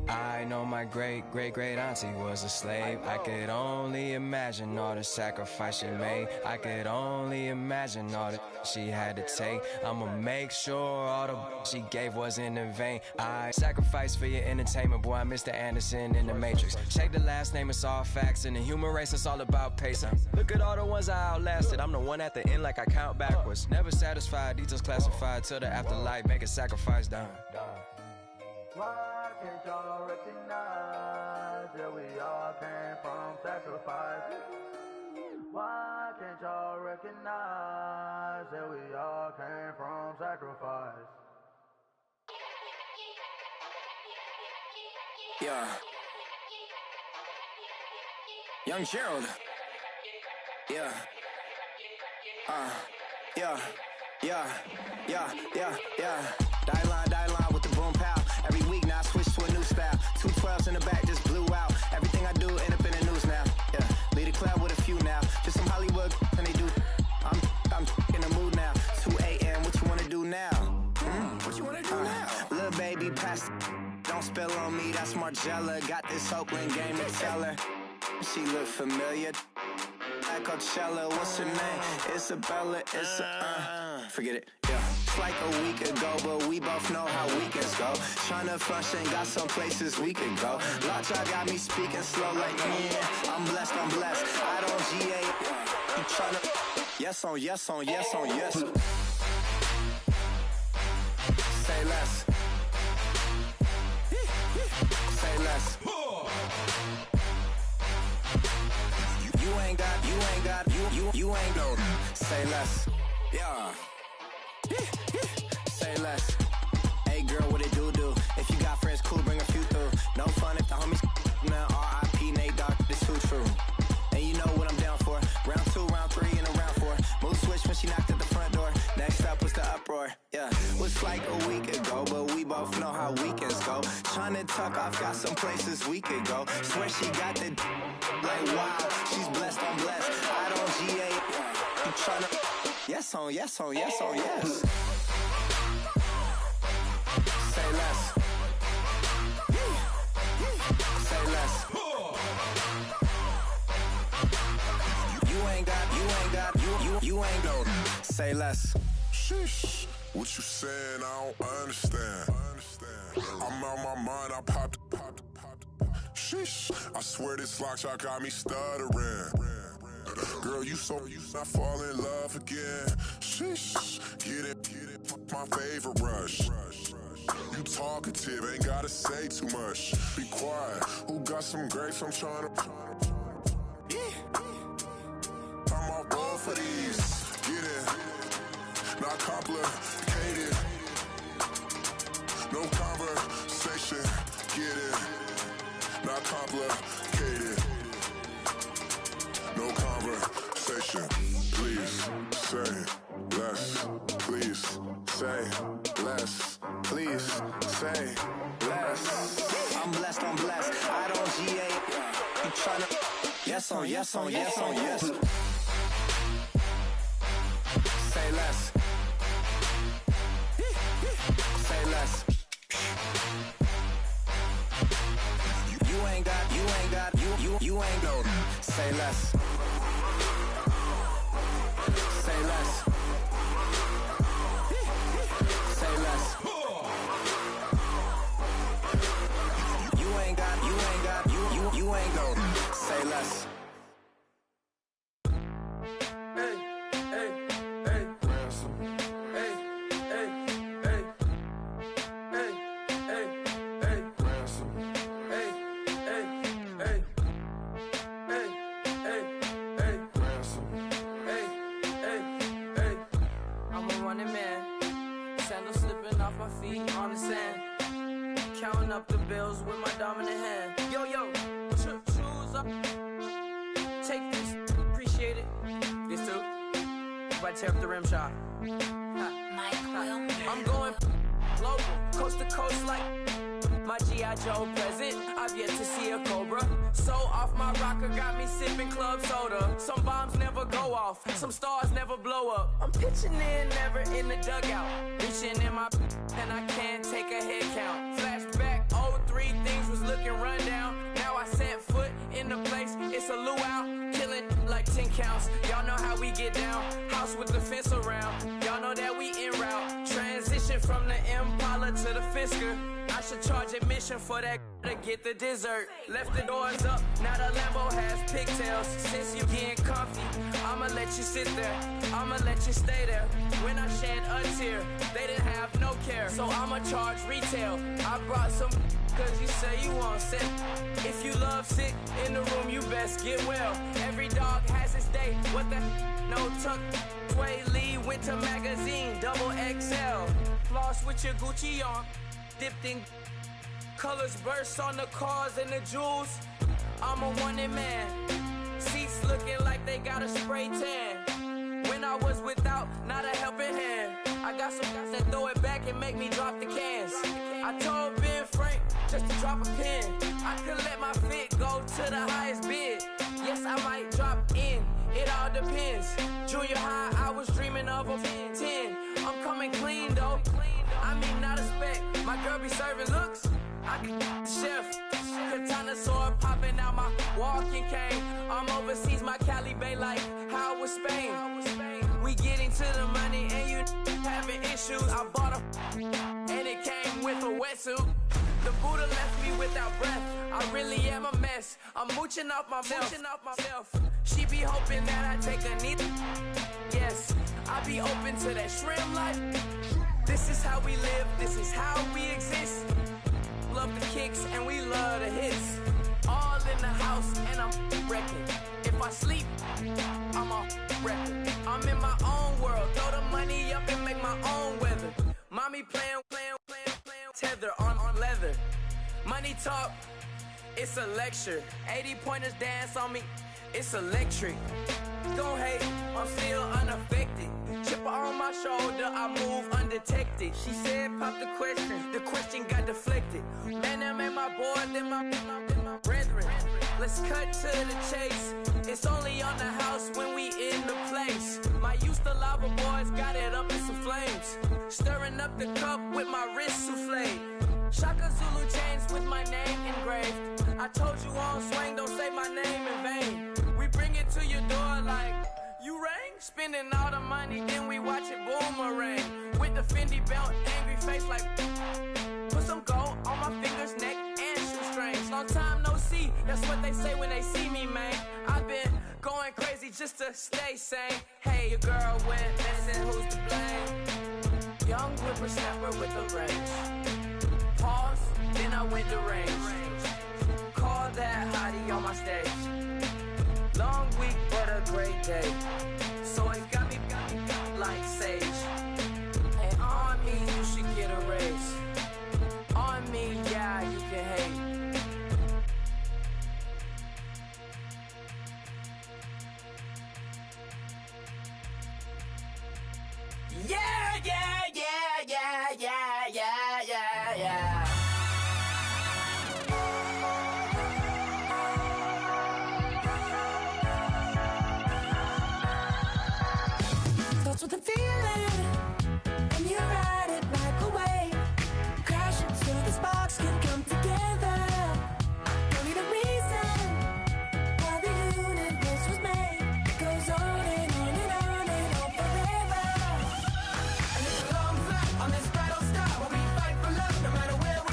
[SPEAKER 11] I know my great auntie was a slave. I could only imagine all the sacrifice she made. I could only imagine all that she had to take. I'ma make sure all the she gave wasn't in vain. I sacrificed for your entertainment, boy. I'm Mr. Anderson in the Matrix. Check the last name, it's all facts. In the human race, it's all about pacing. Look at all the ones I outlasted. I'm the one at the end, like I count backwards. Never satisfied, details classified till the afterlife. Make a sacrifice done.
[SPEAKER 13] Why can't y'all recognize that we all came from sacrifice? Why can't y'all recognize that we all came from sacrifice?
[SPEAKER 14] Yeah. Young Gerald. Yeah. Die line with the boom pow. Every week now I switch to a new style. 212s in the back just blew out. Everything I do end up in the news now. Yeah, lead a club with a few now. Just some Hollywood and they do. I'm in the mood now. 2 a.m. What you wanna do now? What you wanna do now? Little baby pass. Don't spill on me. That's Margella. Got this Oakland game to tell her. She look familiar. At Coachella, what's her name? Isabella. Forget it. Yeah. It's like a week ago, but we both know how weekends go. Tryna function, got some places we could go. Lot y'all got me speaking slow like, yeah, I'm blessed. I don't GA. You tryna, yes on yes. Say less. Say less. You ain't no. Say less. Yeah. Say less. Hey girl, what it do? If you got friends, cool, bring a few through. No fun if the homies now R.I.P. Nate Dogg, this too true. And you know what I'm down for. Round 2, round 3, and a round 4. Mood switch when she knocked at the front door. Next up was the uproar. Yeah, was like a week ago, but we both know how weekends go. Tryna tuck off, got some places we could go. Swear she got the like wow, she's blessed, I'm blessed. I don't GA. You tryna yes on yes. Say less. Say less. You ain't no. Say less.
[SPEAKER 15] Sheesh. What you saying? I don't understand. I'm out my mind. I popped. Sheesh. I swear this lock shot got me stuttering. Girl, you not fall in love again. Sheesh. Get it. My favorite rush. You talkative, ain't gotta say too much. Be quiet. Who got some grapes? I'm trying to. I'm all ball for these. Get it. Not complicated. No conversation. Get it. Not complicated. No conversation. Please say less. Please say less. Please say less.
[SPEAKER 14] I'm blessed. I don't GA. You tryna yes on yes. Say less. Say less. You ain't no. Say less. Say less. Say less. You ain't got.
[SPEAKER 6] us.
[SPEAKER 16] Counting up the bills with my dominant hand. Yo, choose up. Take this, appreciate it. This too. If I tear up the rim shot. I'm going global, coast to coast like my G.I. Joe present. I've yet to see a Cobra. So off my rocker, got me sipping club soda. Some bombs never go off, some stars never blow up. I'm pitching in, never in the dugout. Reaching in my and I can't take a head count. Flashback, 03, things was looking run down. Now I set foot in the place, it's a luau. Killing like 10 counts, y'all know how we get down. House with the fence around, y'all know that we en route. Transition from the Impala to the Fisker. I should charge admission for that to get the dessert. Left the doors up, now the Lambo has pigtails. Since you getting comfy, I'ma let you sit there, I'ma let you stay there. When I shed a tear, they didn't have no care, so I'ma charge retail. I brought some cause you say you want sick. If you love sick in the room, you best get well. Every dog has its day, what the no tuck. Sway Lee, Winter Magazine, double XL. Floss with your Gucci on, dipped in colors burst on the cars and the jewels. I'm a wanted man. Seats looking like they got a spray tan. When I was without, not a helping hand. I got some guys that throw it back and make me drop the cans. I told Ben Frank just to drop a pin. I could let my fit go to the highest bid. Yes, I might drop in, it all depends. Junior high, I was dreaming of a 10. I'm coming clean though. I mean, not a spec. My girl be serving looks. I can the chef. Katana sword popping out my walking cane. I'm overseas, my Cali Bay life. How was Spain? We getting to the money and you having issues. I bought a and it came with a wetsuit. The Buddha left me without breath. I really am a mess. I'm mooching off myself. She be hoping that I take a knee. Yes, I be open to that shrimp life. This is how we live, this is how we exist. Love the kicks and we love the hits. All in the house and I'm wrecking. If I sleep, I'm off record. I'm in my own world, throw the money up and make my own weather. Mommy playing tether on leather. Money talk, it's a lecture. 80 pointers dance on me, it's electric. Don't hate, I'm still unaffected. Chipper on my shoulder, I move undetected. She said pop the question got deflected. Man, that made my boy, then my brethren. Let's cut to the chase. It's only on the house when we in the place. My used to lava boys got it up in some flames. Stirring up the cup with my wrist souffle. Shaka Zulu chains with my name engraved. I told you on swing, don't say my name in vain. We bring it to your door like, you rang? Spending all the money, then we watch it boomerang. With the Fendi belt, angry face like, put some gold on my fingers, neck, and shoestrings. Long time no see, that's what they say when they see me, man. I've been going crazy just to stay sane. Hey, your girl went missing, who's to blame? Young whippersnapper with the range. Pause, then I went to range. Call that hottie on my stage. Long week, but a great day. So it got me like sage. And on me, you should get a raise. On me, yeah, you can hate. Yeah, yeah, yeah, yeah, yeah, yeah, yeah, yeah.
[SPEAKER 8] Starts with a feeling, and you ride it like a wave. Crash into the sparks can come together. Don't need a reason why the universe was made. It goes on and on and on and on forever. And it's a long flight on this battle star where we fight for love no matter where we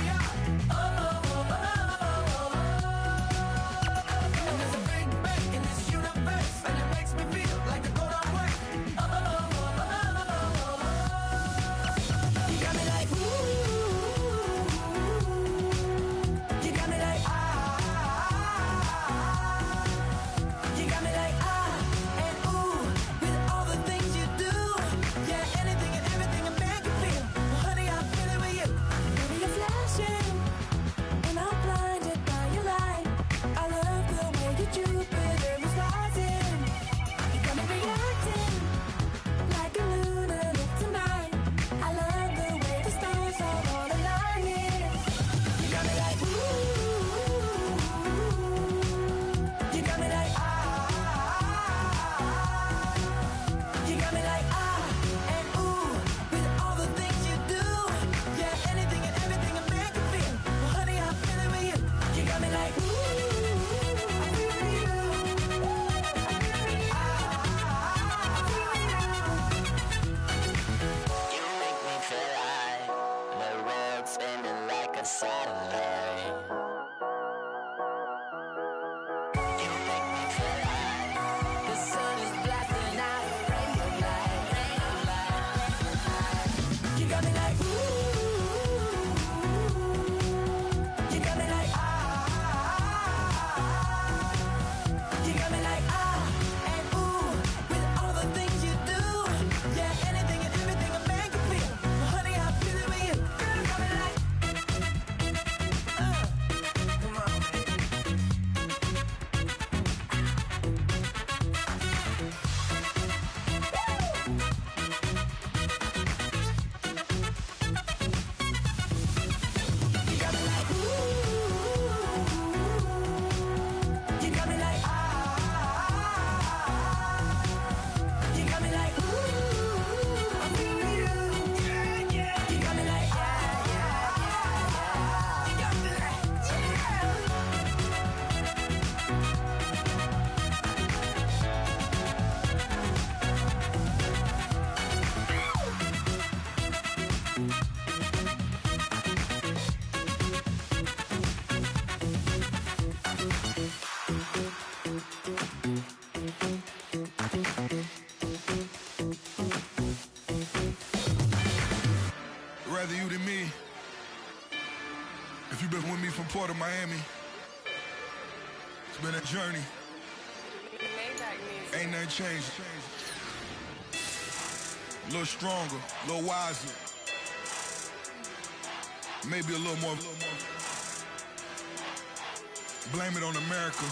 [SPEAKER 17] Saturday. The sun is blasting out, rain of light, rain of light. You got me like ooh, you got me like ah, you got me like ah and ooh with all the things you do. Yeah, anything and everything a man can feel. Honey, I feel it with you. Girl, you got me like. Come on, you got me like ooh, you got me like ah, you got me like ooh, I'm feeling you, yeah, yeah. You got me like yeah, yeah, yeah. You got me like yeah.
[SPEAKER 15] Rather you than me. If you've been with me from Port of Miami, it's been a journey. Ain't nothing changed. A little stronger, a little wiser. Maybe a little more. Blame it on America.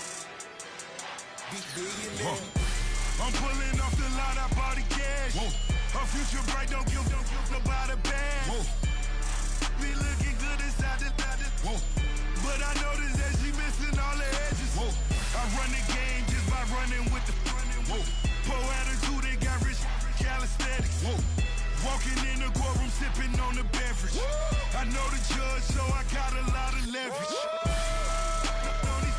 [SPEAKER 9] I'm pulling off the lot, I bought the cash.
[SPEAKER 15] Whoa.
[SPEAKER 9] Her future bright, don't give nobody a bad.
[SPEAKER 15] Whoa.
[SPEAKER 9] Be looking good inside the
[SPEAKER 15] Whoa.
[SPEAKER 9] but I noticed that she missing all the edges.
[SPEAKER 15] Whoa.
[SPEAKER 9] I run the game just by running with the
[SPEAKER 15] Whoa.
[SPEAKER 9] poor attitude, they got rich calisthenics.
[SPEAKER 15] Whoa.
[SPEAKER 9] Walking in the courtroom, sipping on the beverage. I know the judge, so I got a lot of leverage. Know these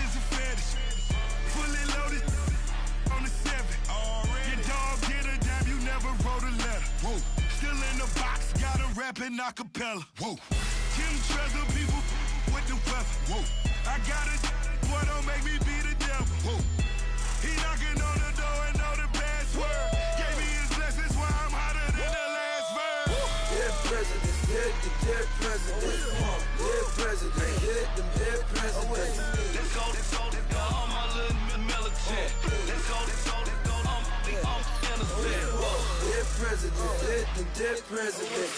[SPEAKER 9] is a fetish. Fully loaded on the 7. Your dog did a damn, you never wrote a letter.
[SPEAKER 15] Whoa.
[SPEAKER 9] Still in the box, got him rapping acapella.
[SPEAKER 15] Whoa.
[SPEAKER 9] Kim Treasure, people with the weapon.
[SPEAKER 15] Whoa.
[SPEAKER 9] I got it, boy, don't make me be the devil.
[SPEAKER 15] Whoa.
[SPEAKER 9] He knocking on the door and know the password. Gave me his blessings while I'm hotter than the last verse.
[SPEAKER 18] Dead presidents, dead presidents. Dead presidents, dead presidents.
[SPEAKER 9] Let's go, all my little militant. Let's go, I'm innocent.
[SPEAKER 18] Dead presidents, dead presidents.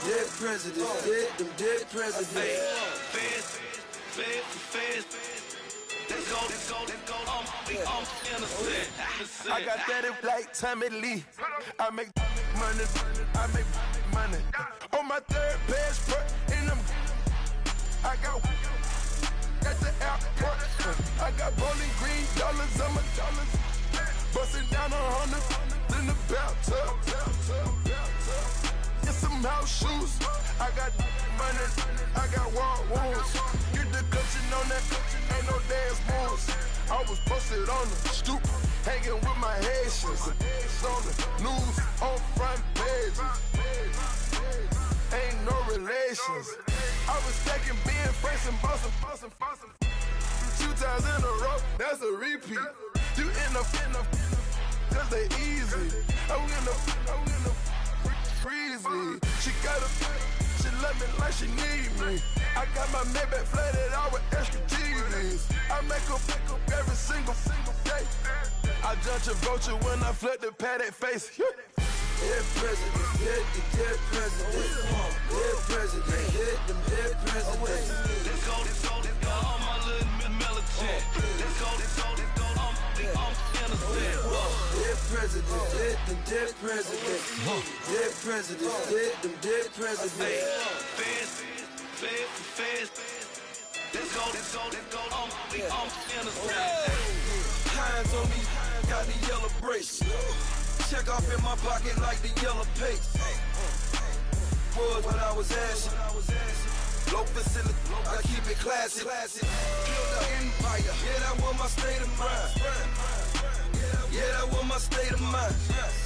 [SPEAKER 18] Dead presidents, dead presidents.
[SPEAKER 9] Fast. Let's go, I'm innocent.
[SPEAKER 18] I got that like Tommy Lee. I make money. On my third passport, and I got at the airport. I got bowling green dollars on my dollars. Busting down 100 in the bathtub. Get some house shoes. I got money. I got war wounds. Get the clutching on that. Ain't no dance moves. I was posted on the stoop, hanging with my Haitians. On the news, on front pages. Ain't no relations. I was stacking being friends and bossing. 2 times in a row, that's a repeat. You end up, cause they easy. I'm gonna breezy. She love me like she need me. I got my Maybach flooded out with extra TVs. I make her pick up every single day. I judge a vulture when I flood the Paddock face. Dead presidents, dead presidents. Dead presidents, dead presidents.
[SPEAKER 9] Let's go, all my little militant. Let's go, I'm innocent.
[SPEAKER 18] Dead presidents, dead presidents. Dead presidents, dead presidents.
[SPEAKER 9] Fast. Let's go, I'm innocent.
[SPEAKER 18] Hands on me, got the yellow brace. Check off in my pocket like the yellow paste. Was what I was asking. Low facility, I keep it classy. Build an empire, yeah, that was my state of mind. Yeah, that was my state of mind.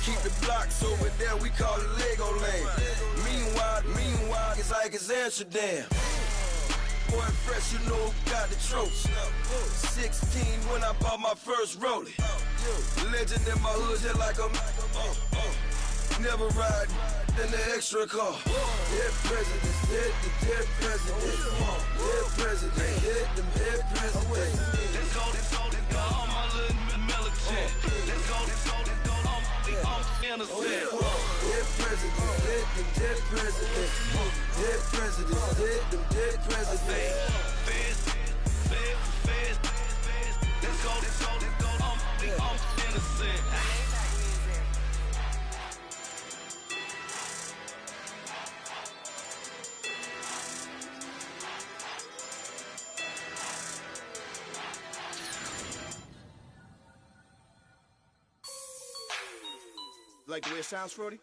[SPEAKER 18] Keep the blocks over there, we call it Lego Land. Meanwhile, it's like it's Amsterdam. boy fresh, you know who got the trophy. 16 when I bought my first rollie. Legend in my hood, just like a never ride in the extra car. Dead presidents, dead presidents. Dead presidents, dead presidents.
[SPEAKER 9] Let's go, all my little militant. Let's go, all innocent.
[SPEAKER 18] Dead presidents, dead presidents. Dead presidents, dead presidents.
[SPEAKER 9] Feds. Let's go, all innocent.
[SPEAKER 12] Like the way it sounds, Frody?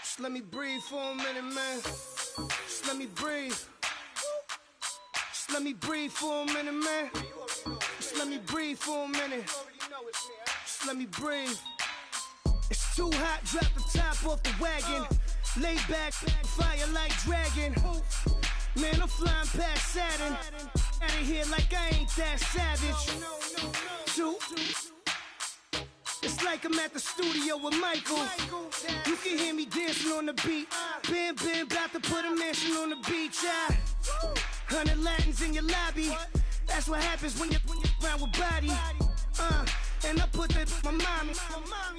[SPEAKER 12] Just let me breathe for a minute, man. Just let me breathe. Just let me breathe for a minute, man. Just let me breathe for a minute. Just let me breathe. It's too hot, drop the top off the wagon. Lay back, fire like dragon. Man, I'm flying past Saturn. Out of here like I ain't that savage. Two. It's like I'm at the studio with Michael. You can hear me dancing on the beat. Bam, about to put a mansion on the beach. 100 Latins in your lobby. That's what happens when you're around with body. And I put that my mommy.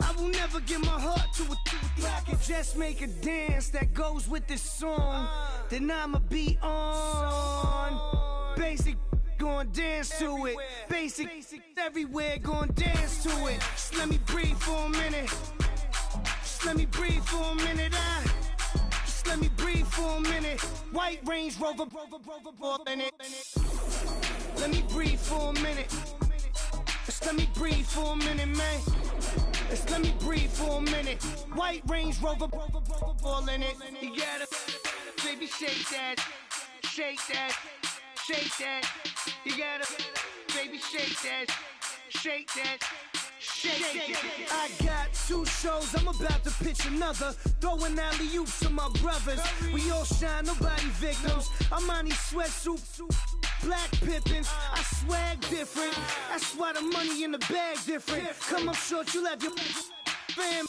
[SPEAKER 12] I will never give my heart to it. If I can just make a dance that goes with this song, then I'ma be on. Basic, gon' dance to it. Basic, everywhere, gon' dance to it. Just let me breathe for a minute. Just let me breathe for a minute. Just let me breathe for a minute. White Range Rover, in it. Let me breathe for a minute. Just let me breathe for a minute, man. Just let me breathe for a minute. White Range Rover, ball in it. You gotta, baby, shake that, shake that, shake that. You gotta, baby, shake that, shake that. Shake it. I got 2 shows, I'm about to pitch another. Throwing alley-oops to my brothers. We all shine, nobody victims. I'm on these sweatsuits, black pippins. I swag different. That's why the money in the bag different. Come up short, you have your fam.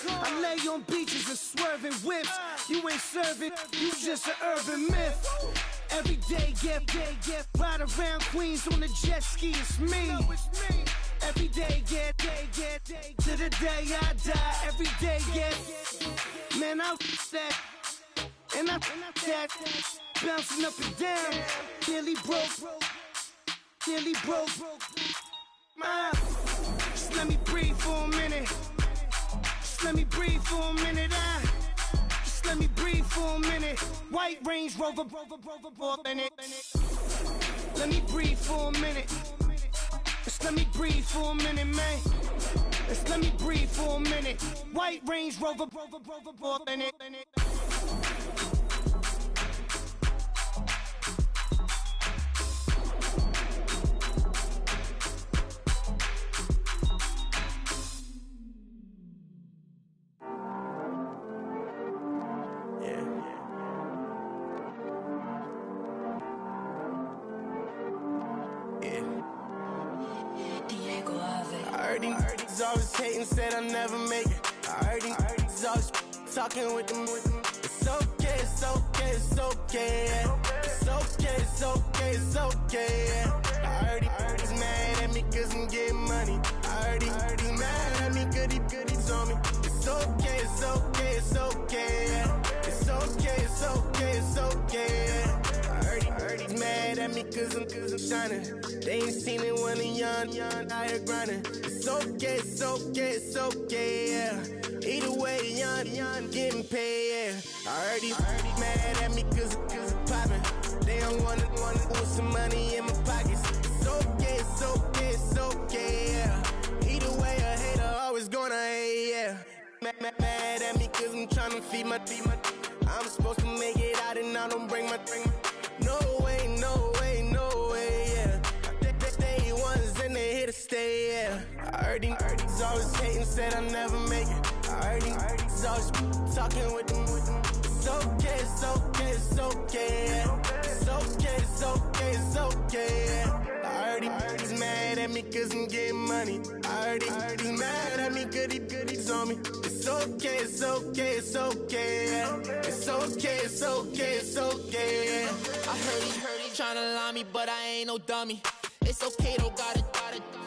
[SPEAKER 12] I lay on beaches and swerving whips. You ain't serving, you just an urban myth. Every day, get ride around Queens on the jet ski. It's me. Every day, get to the day I die. Every day, get man, I that and I that bouncing up and down. Nearly broke. Just let me breathe for a minute. Just let me breathe for a minute. Just let me breathe for a minute. White Range Rover, in it. Let me breathe for a minute. Just let me breathe for a minute, man. Just let me breathe for a minute. White Range Rover, in it.
[SPEAKER 19] Always hating, said I'll never make it. I heard these always talking with them. It's okay, it's okay, it's okay. Yeah. It's okay, it's okay, it's okay. Yeah. I heard he's mad at me cause I'm getting money. I heard he's mad at me cause he's on me. It's okay, it's okay, it's okay. Yeah. It's okay, it's okay, it's okay. Yeah. I heard he's mad at me cause I'm shining. They ain't seen it when I'm young, out here grinding. It's okay, it's okay, it's okay, yeah. Either way, young, getting paid, yeah. I heard he's mad at me cause I'm poppin'. They don't wanna put some money in my pockets. It's okay, it's okay, it's okay, yeah. Either way, a hater always gonna hate, yeah. Mad at me cause I'm tryna feed my I'm supposed to make it out and I don't bring my No way, no way, no way, yeah. They ones and they here to stay, yeah. I heard he's always hating, said I'll never make it. I heard he's He's always talking with them. It's okay, it's okay, it's okay. It's okay, it's okay, it's okay. I heard he's mad at me cause I'm getting money. I heard he's mad at me cause he's on me. It's okay, it's okay, it's okay. It's okay, it's okay, it's okay.
[SPEAKER 20] I heard he tryna lie me, but I ain't no dummy. It's okay though, got it,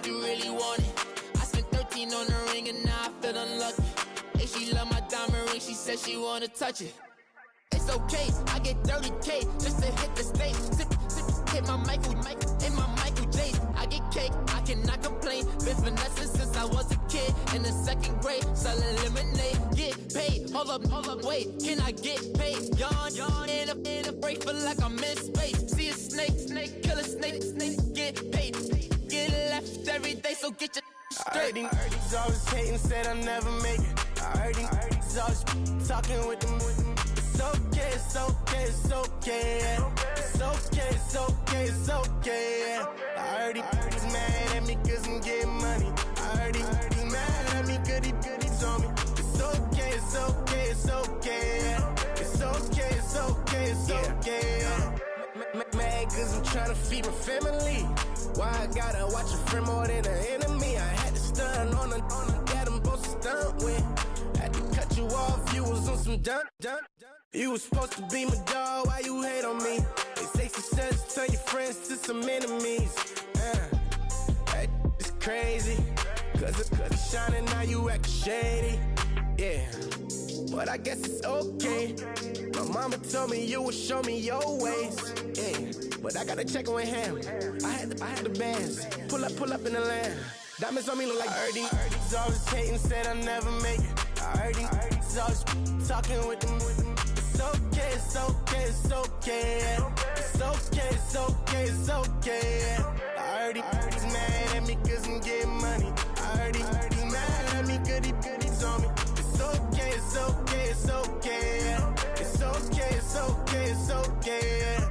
[SPEAKER 20] you really want it. I spent 13 on the ring and now I feel unlucky. Hey, she love my diamond ring, she said she wanna touch it. It's okay, I get 30K just to hit the stage. Hit my Michael J. I get cake, I cannot complain. Been finessing since I was a kid in the 2nd grade. Selling lemonade, get paid. Hold up, wait, can I get paid? Yawn in a break, feel like I'm in space. See a snake, kill a snake, get paid. Get left every day, so get your straight.
[SPEAKER 19] I heard he's always hating, said I never make it. I heard he's always talking with them. It's okay, it's okay, it's okay. It's okay, it's okay, it's okay. I heard he's mad at me cause I'm getting money. I heard he's mad at me cause he's on me. It's okay, it's okay, it's okay. It's okay, it's okay, it's okay. Mad cause I'm trying to feed my family. Why I gotta watch a friend more than an enemy? I had to stun on the that I'm supposed to stunt with. Had to cut you off, you was on some dun. You was supposed to be my dog, why you hate on me? They say success, turn your friends to some enemies. That is crazy, cause it's shining, now you acting shady. Yeah, but I guess it's okay. My mama told me you would show me your ways. Yeah, but I gotta check with him. I had the bands. Pull up in the land. Diamonds on me look like Erdy. He's always hating, said I never make it. I heard he's always talking with them. It's okay, it's okay, it's okay. It's okay, it's okay, it's okay. I heard he's mad at me cause I'm getting money. I heard he's mad at me cause he's on me. It's okay, it's okay, it's okay. It's okay, it's okay, it's okay.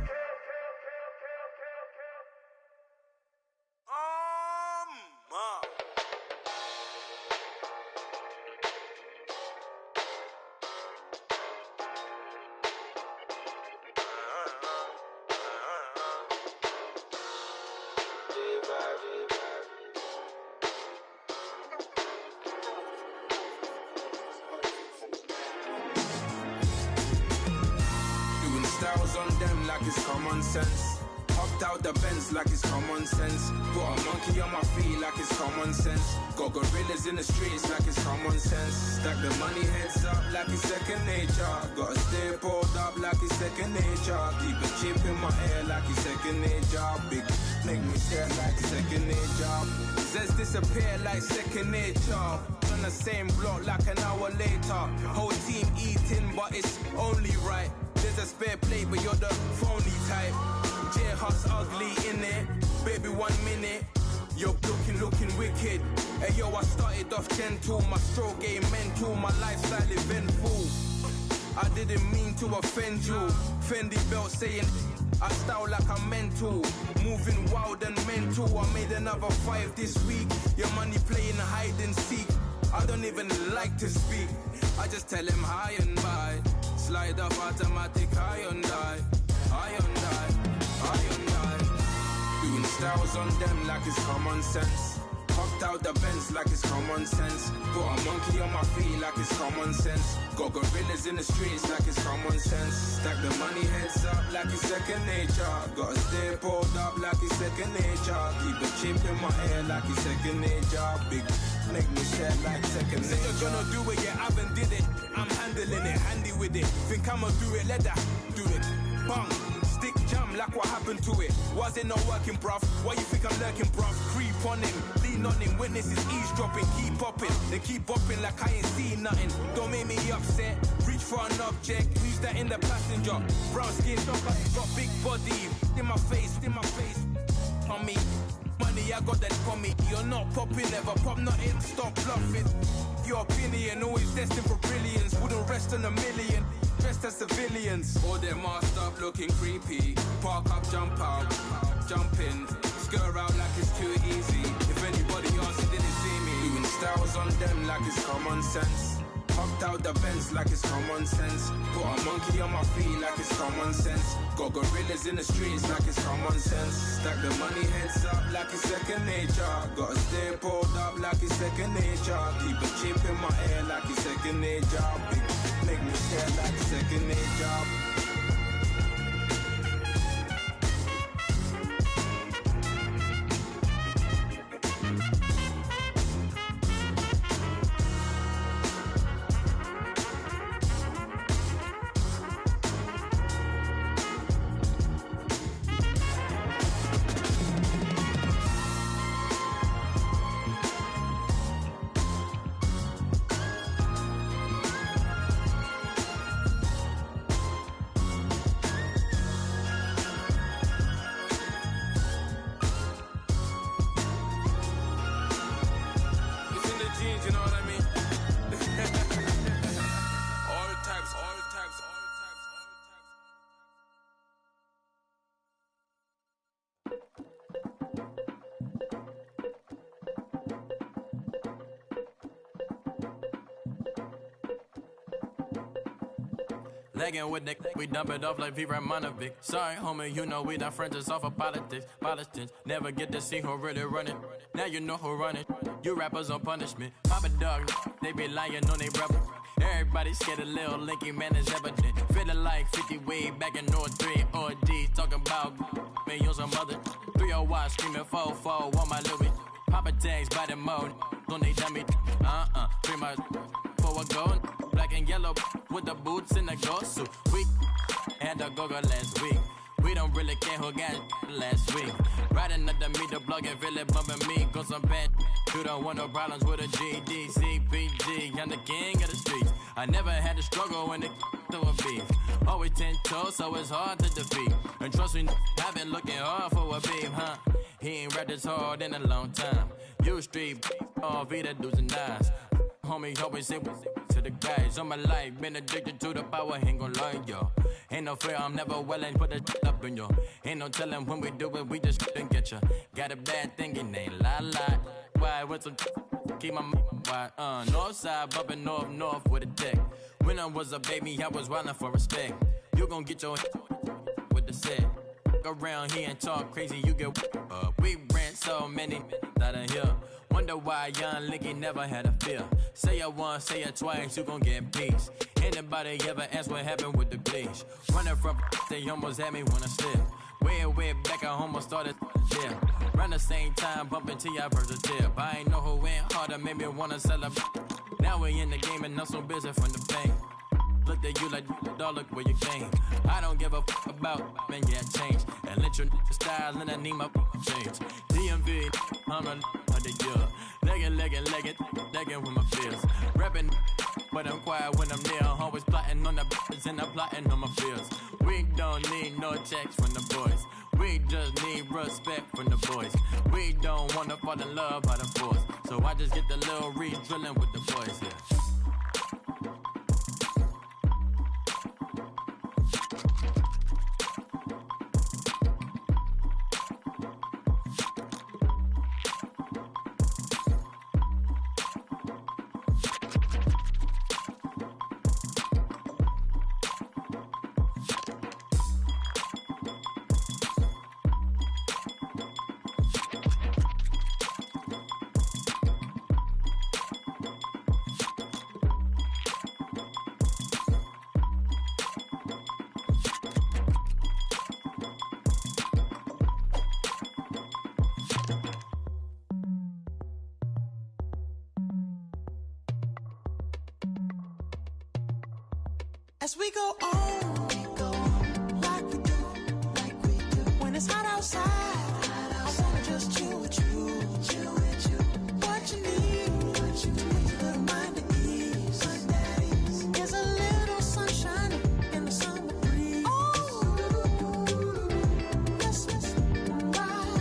[SPEAKER 18] Styles on them like it's common sense. Hopped out the Benz like it's common sense. Got a monkey on my feet like it's common sense. Got gorillas in the streets like it's common sense. Stack the money heads up like it's second nature. Gotta stay pulled up like it's second nature. Keep a chip in my ear like it's second nature. Big make me stare like second nature. Says disappear like second nature. On the same block like an hour later. Whole team eating but it's only right. There's a spare plate, but you're the phony type. J-Hut's ugly in it. Baby, 1 minute. You're looking wicked. Hey, yo, I started off gentle. My stroke game mental. My lifestyle eventful. I didn't mean to offend you. Fendi belt saying I style like I'm mental. Moving wild and mental. I made another 5 this week. Your money playing hide and seek. I don't even like to speak. I just tell him hi and bye. Slide up automatic, high and die. Doing styles on them like it's common sense. Hopped out the Benz like it's common sense. Got a monkey on my feet like it's common sense. Got gorillas in the streets like it's common sense. Stack the money heads up like it's second nature. Gotta stay pulled up like it's second nature. Keep a chip in my ear like it's second nature. Big make me share like second nature. Said you're gonna do it, yeah, I haven't did it. I'm handling it, handy with it. Think I'ma do it, let that do it. Bang, stick jam like what happened to it. Was it not working, bruv? Why you think I'm lurking, bruv? Creep on him, lean on him, witnesses eavesdropping. Keep popping, they keep bopping like I ain't seen nothing. Don't make me upset, reach for an object. Who's that in the passenger? Brown skin, got big body. In my face, on me. Money, I got that for me. You're not popping, never pop nothing. Stop bluffing. Your opinion, always destined for brilliance. Wouldn't rest on a million. Dressed as civilians. All them masked up looking creepy. Park up, jump out, jump in. Skirt out like it's too easy. If anybody else didn't see me. Doing styles on them like it's common sense. Hopped out the Benz like it's common sense. Put a monkey on my feet like it's common sense. Got gorillas in the streets like it's common sense. Stack the money heads up like it's second nature. Gotta stay pulled up like it's second nature. Keep a chip in my ear like it's second nature. Make me stare like second nature.
[SPEAKER 21] Legging with Nick, we dump it off like V. Ramonovic. Sorry, homie, you know we not friends, it's off of politics. Politics never get to see who really run it. Now you know who run it. You rappers on punishment. Papa dog, they be lying on they brother. Everybody scared a little linky man is evident. Feeling like 50 way back in 03 or D. Talking about me on some other 301 screaming 4-4 on my Louis. Papa tags by the mode, don't they dummy. Free my for a gold. Black and yellow with the boots and the ghost suit. We had a go-go last week. We don't really care who got last week. Riding under me, the blog and really bumping me. Go some bad. You don't want no problems with a GD, CPG. I'm the king of the streets. I never had to struggle when it to a beef. Always 10 toes, so it's hard to defeat. And trust me, I've been looking hard for a beef, huh? He ain't rapped this hard in a long time. You street, all V that dudes and eyes. Homie, always say to the guys. All my life, been addicted to the power, ain't gon' lie, yo. Ain't no fear, I'm never willing, put that up in yo. Ain't no telling when we do it, we just couldn't get ya. Got a bad thing, it ain't lie. Why, with some keep my wide, north side, bumping north with a dick. When I was a baby, I was wildin' for respect. You gon' get your with the set. Around here and talk crazy, you get we ran so many out of here. Wonder why young Linky never had a fear. Say it once, say it twice, you gon' get peace. Anybody ever ask what happened with the bleach? Running from they almost had me when I slip. Way back, I almost started there. Around the same time, bumping till I burst a tip. I ain't know who went harder, made me wanna celebrate. Now we in the game and I'm so busy from the pain. Look at you like, dog, look where you came. I don't give a fuck about, man, yeah, change. And let your style and I need my change. DMV, I'm a the year. Legging with my fears. Rapping, but I'm quiet when I'm near. Always plotting on the bitches and I'm plotting on my fears. We don't need no checks from the boys. We just need respect from the boys. We don't wanna fall in love by the force. So I just get the little re-drilling with the boys, yeah.
[SPEAKER 8] As we go on, like we do, when it's hot outside, I wanna just chill with you. What you need, put your little mind at ease. There's a little sunshine in the summer breeze. Oh, yes, right.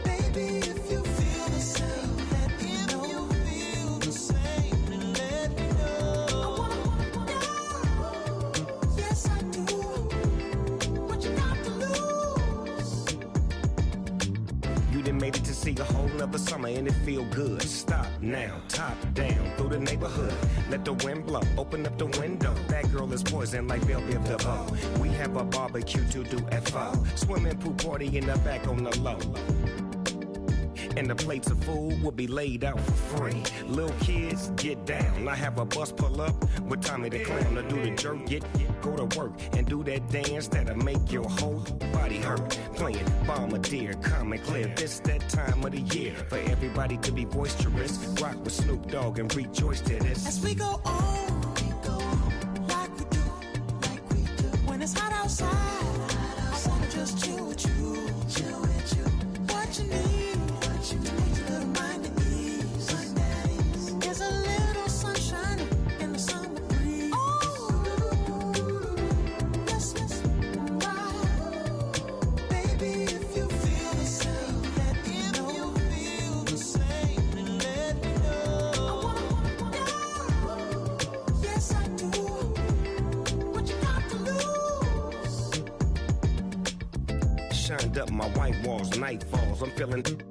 [SPEAKER 8] Baby, if you feel the same, let me know. You feel the same, and let me know. Yes, I do. What you got to lose?
[SPEAKER 22] You done made it to
[SPEAKER 2] See a whole nother summer and it feel good. Stop now, top down through the neighborhood. Let the wind blow, open up the window. That girl is poison like Belle Biv DeVoe. We have a barbecue to do FO. Swimming pool party in the back on the low. And the plates of food will be laid out for free. Little kids, get down. I have a bus pull up with Tommy the Clown to do the jerk, go to work and do that dance that'll make your whole body hurt. Playing Bombardier, Common Clear. This that time of the year for everybody to be boisterous. Rock with Snoop Dogg and rejoice to this.
[SPEAKER 8] As we go on, like we do, when it's hot outside, I wanna just chill with you, what you need. You need a little mind at ease. There's a little sunshine in the summer breeze. Yes, baby, if you feel the same, let me know. If you feel the same, then let me know. Yes, I do. What you got to lose?
[SPEAKER 2] Shined up my white walls, night falls. I'm feeling good.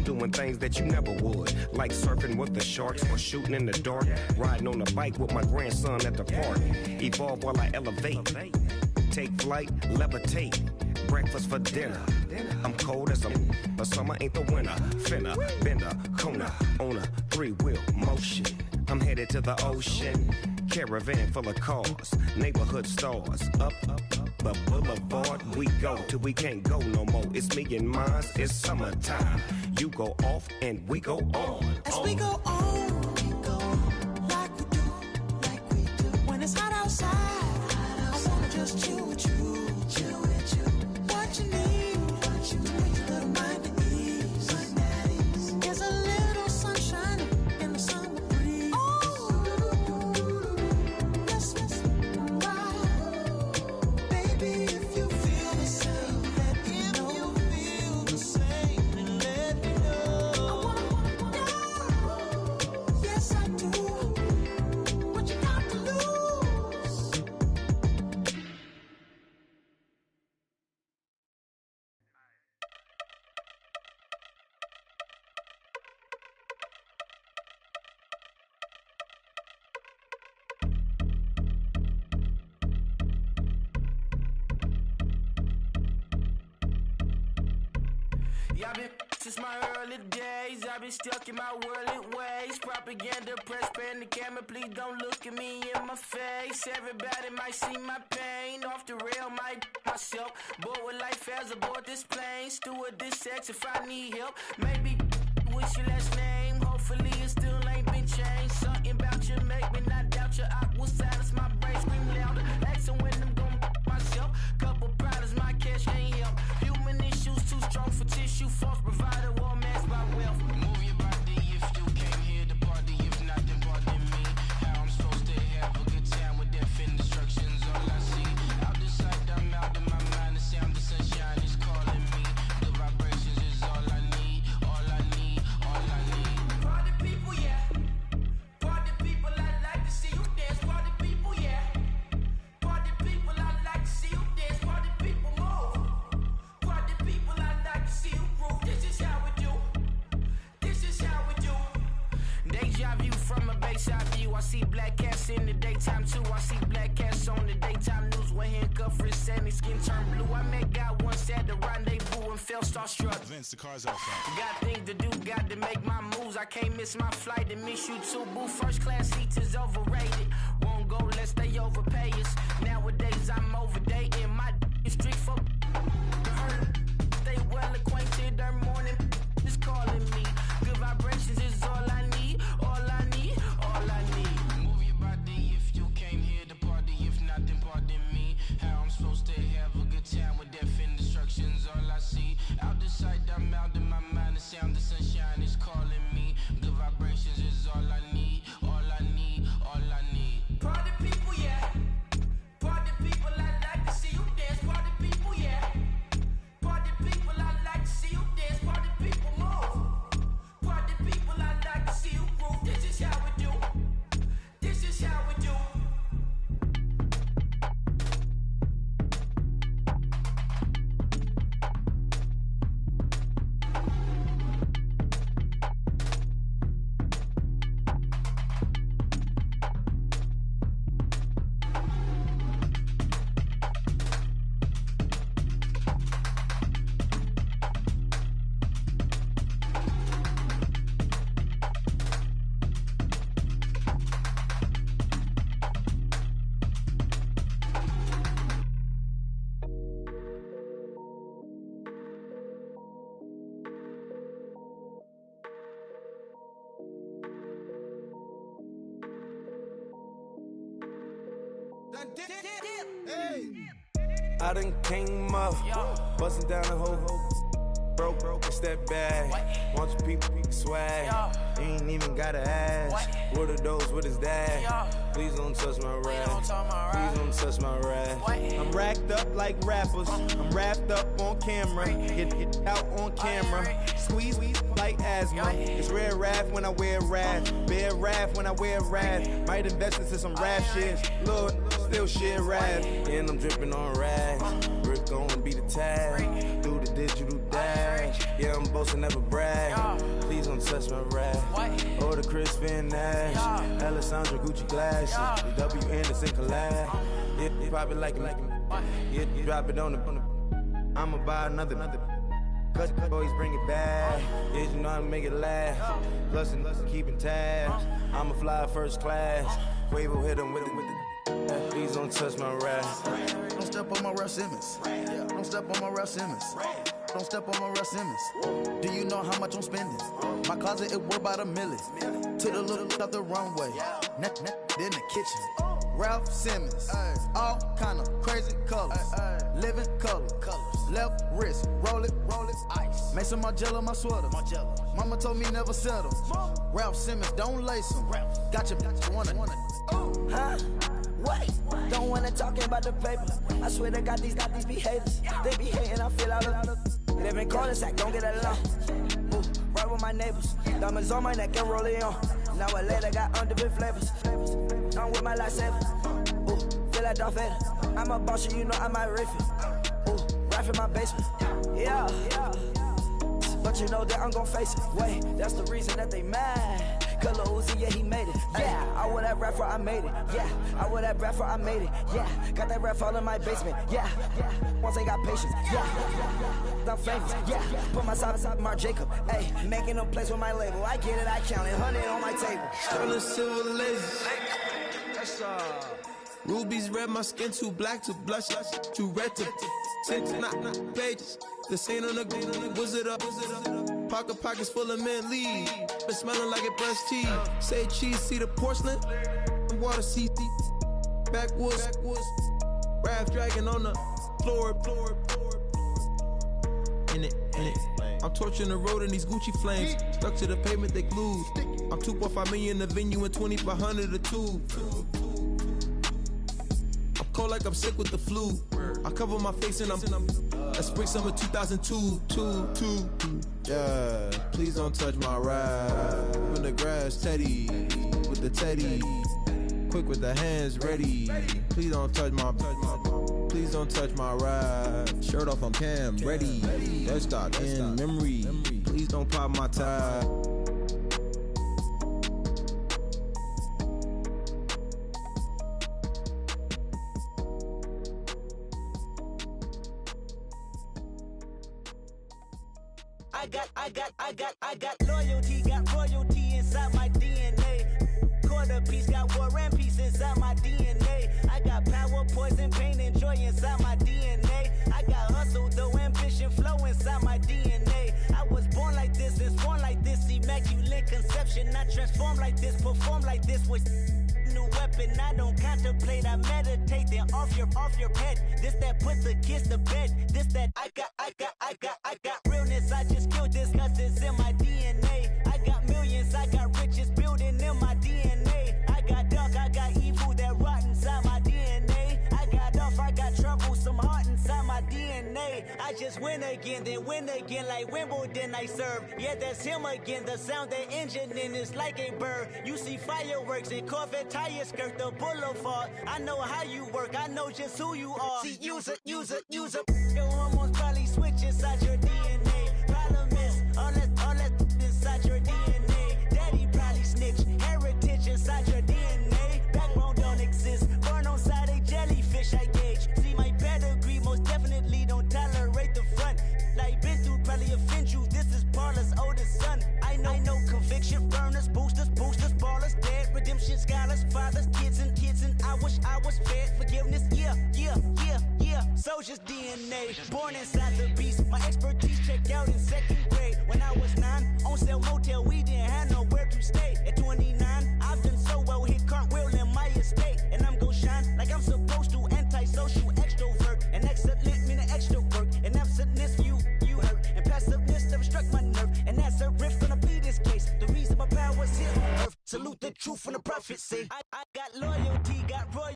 [SPEAKER 2] Doing things that you never would, like surfing with the sharks or shooting in the dark, riding on a bike with my grandson at the park. Evolve while I elevate, take flight, levitate, breakfast for dinner. I'm cold as but summer ain't the winter. Finna, bender, Kona, on a 3-wheel motion. I'm headed to the ocean, caravan full of cars, neighborhood stars, up the boulevard we go till we can't go no more. It's me and mine, it's summertime. You go off and we go on.
[SPEAKER 8] As we go on, like we do, when it's hot outside, I wanna just chill with you, what you need, you need a little mind at ease. There's a little sunshine in the summer breeze. Yes, baby, if you feel the same, let me know. If you feel the same, then let me know. Yes, I do. What you got to lose?
[SPEAKER 10] Yeah, I've been since my early days. I've been stuck in my worldly ways. Propaganda, press, pan the camera. Please don't look at me in my face. Everybody might see my pain. Off the rail, might myself. Bored with life as aboard this plane. Steward this sex if I need help. Maybe what's your last name? Hopefully it still ain't been changed. Something about you make me not doubt you. I will silence my brain, scream louder. Asking when I'm gonna myself. Couple problems, my cash ain't help. Human issues too strong for tissue. False provider, war mask by wealth. Move your body if you came here to party. If not, then pardon me. How I'm supposed to have a good time with death and destruction's all I see. Out the sight, I'm out of my mind. The sound of sunshine is calling me. The vibrations is all I need. All I need, all I need. Party people, yeah. Party people, I like to see you dance. Party people, yeah. Party people, I like to see you dance. Party people, move. Party people, I like to see you groove. This is how we do. This is how we do. Deja view from a bayside view. I see black cats in the daytime too. I see black cats on the daytime news. When handcuffed, wrist and his skin turned blue. I met God once at the rendezvous and felt starstruck.
[SPEAKER 22] Vince, the car's outside.
[SPEAKER 10] Got things to do, got to make my moves. I can't miss my flight and miss you too. Boo, first class seats is overrated. Won't go, let's stay overpay us. Nowadays I'm overdating. My street for stay well acquainted. Their morning is calling me. Good vibrations is all I need. All I need, all I need. Move your body if you came here to party. If not, then pardon me. How I'm supposed to have a good time with death and destruction's all I see. Out the sight, I'm out of my mind. The sound of sunshine is calling me. Good vibrations is all I need. All I need, all I need. Party people, yeah. Party people, I like to see you dance. Party people, yeah.
[SPEAKER 13] I done came up, bustin' down the whole broke, it's that bag. Want your people swag. You ain't even gotta ask. What are those? What is that? Please don't touch my rap. Please don't touch my rap. I'm racked up like rappers. I'm wrapped up on camera. Get out on camera. Squeeze like asthma. It's rare wrath when I wear wrath. Bear wrath when I wear wrath. Might invest into some rap shit. Lord, still shit wrath. And I'm dripping on rags. Rick gon' be the tag. Do the digital dash. Yeah, I'm boasting, never brag. Please don't touch my rap. Or the Chris Finn Nash. Alessandra Gucci glasses. The W Anderson collab. Yeah, you probably like it. Yeah, you drop it on the. I'ma buy another. Cut, always bring it back. Yeah, you know how to make it last. Plus and keeping tabs. I'ma fly first class. Quavo hit him with it. Please don't touch my rap.
[SPEAKER 4] Don't step on my Ralph Simmons. Don't step on my Ralph Simmons. Don't step on my Ralph Simmons. Do you know how much I'm spending? My closet, it worth about $1 million. To the little of the runway. In the kitchen. Ralph Simmons. All kind of crazy colors. Living color. Left wrist. Roll it. Ice. Make some Margiela my sweater. Mama told me never settle. Ralph Simmons, don't lace him. Got your wanna.
[SPEAKER 6] Huh? What? Don't wanna talk about the paper. I swear to God, these be haters. They be hating, I feel out of. Live in cul-de-sac, don't get along. Ooh, right with my neighbors. Diamonds on my neck and roll it on. Now I later got underbit flavors. I'm with my lifesaver. Ooh, feel like Darth Vader. I'm a boss, you know I might riff it. Ooh, right in my basement. Yeah. But you know that I'm gon' face it. Wait, that's the reason that they mad. Color Uzi, yeah, he made it. Yeah, I wear that rap for I made it. Yeah, I wear that rap for I made it. Yeah, got that rap all in my basement. Yeah, once I got patience. Yeah, I'm famous. Yeah, put my side beside Mark Jacob. Hey, making a place with my label. I get it, I count it. 100 on my table.
[SPEAKER 8] Sterling silver laser. Rubies red, my skin too black to blush, too red to tint, not pages. This ain't on the wizard up. Pockets full of mint leaves. Been smelling like it brushed teeth. Say cheese, see the porcelain. Water, see backwoods. Raft dragging on the floor. In it. I'm torching the road in these Gucci flames. Stuck to the pavement, they glued. I'm 2.5 million the venue and 2,500 a tube. I'm cold like I'm sick with the flu. I cover my face and I'm spring summer 2002. Yeah, please don't touch my ride. In the grass, Teddy with the Teddy. Quick with the hands ready. Please don't touch my ride. Shirt off on cam, ready. Dead stock in memory. Please don't pop my tie.
[SPEAKER 6] I got loyalty, got royalty inside my DNA. Quarter piece, got war and peace inside my DNA. I got power, poison, pain, and joy inside my DNA. I got hustle, though ambition, flow inside my DNA. I was born like this, and born like this, immaculate conception. I transform like this, perform like this with new weapon. I don't contemplate, I meditate. Then off your head. This that put the kids to bed. This that I got realness. I just killed this 'cause it's in my DNA. I got millions, I got riches building in my DNA. I got dark, I got evil that rot inside my DNA. I got off, I got trouble, some heart inside my DNA. I just win again, then win again like Wimbledon I serve. Yeah, that's him again. The sound that engine in is like a bird. You see fireworks and Corvette tires skirt the boulevard. I know how you work, I know just who you are. See, use a. Your hormones probably switch inside your DNA. Problem is, all that inside your DNA. Daddy probably snitch, heritage inside your DNA. Backbone don't exist, born on side a jellyfish I gauge. See my pedigree, most definitely don't tolerate the front. Like been through, probably offend you. This is Paula's oldest son. I know conviction, burners, boosters, ballers, dead, redemption, scholars, fathers, kids, and I wish I was fed forgiveness. Yeah. Soldier's DNA, born inside the beast. My expertise checked out in 2nd grade. When I was 9, on sale motel, we didn't have nowhere to stay. At 29, I've done so well, hit cartwheel in my estate. And I'm gon' shine like I'm supposed truth from the prophecy. I got loyalty.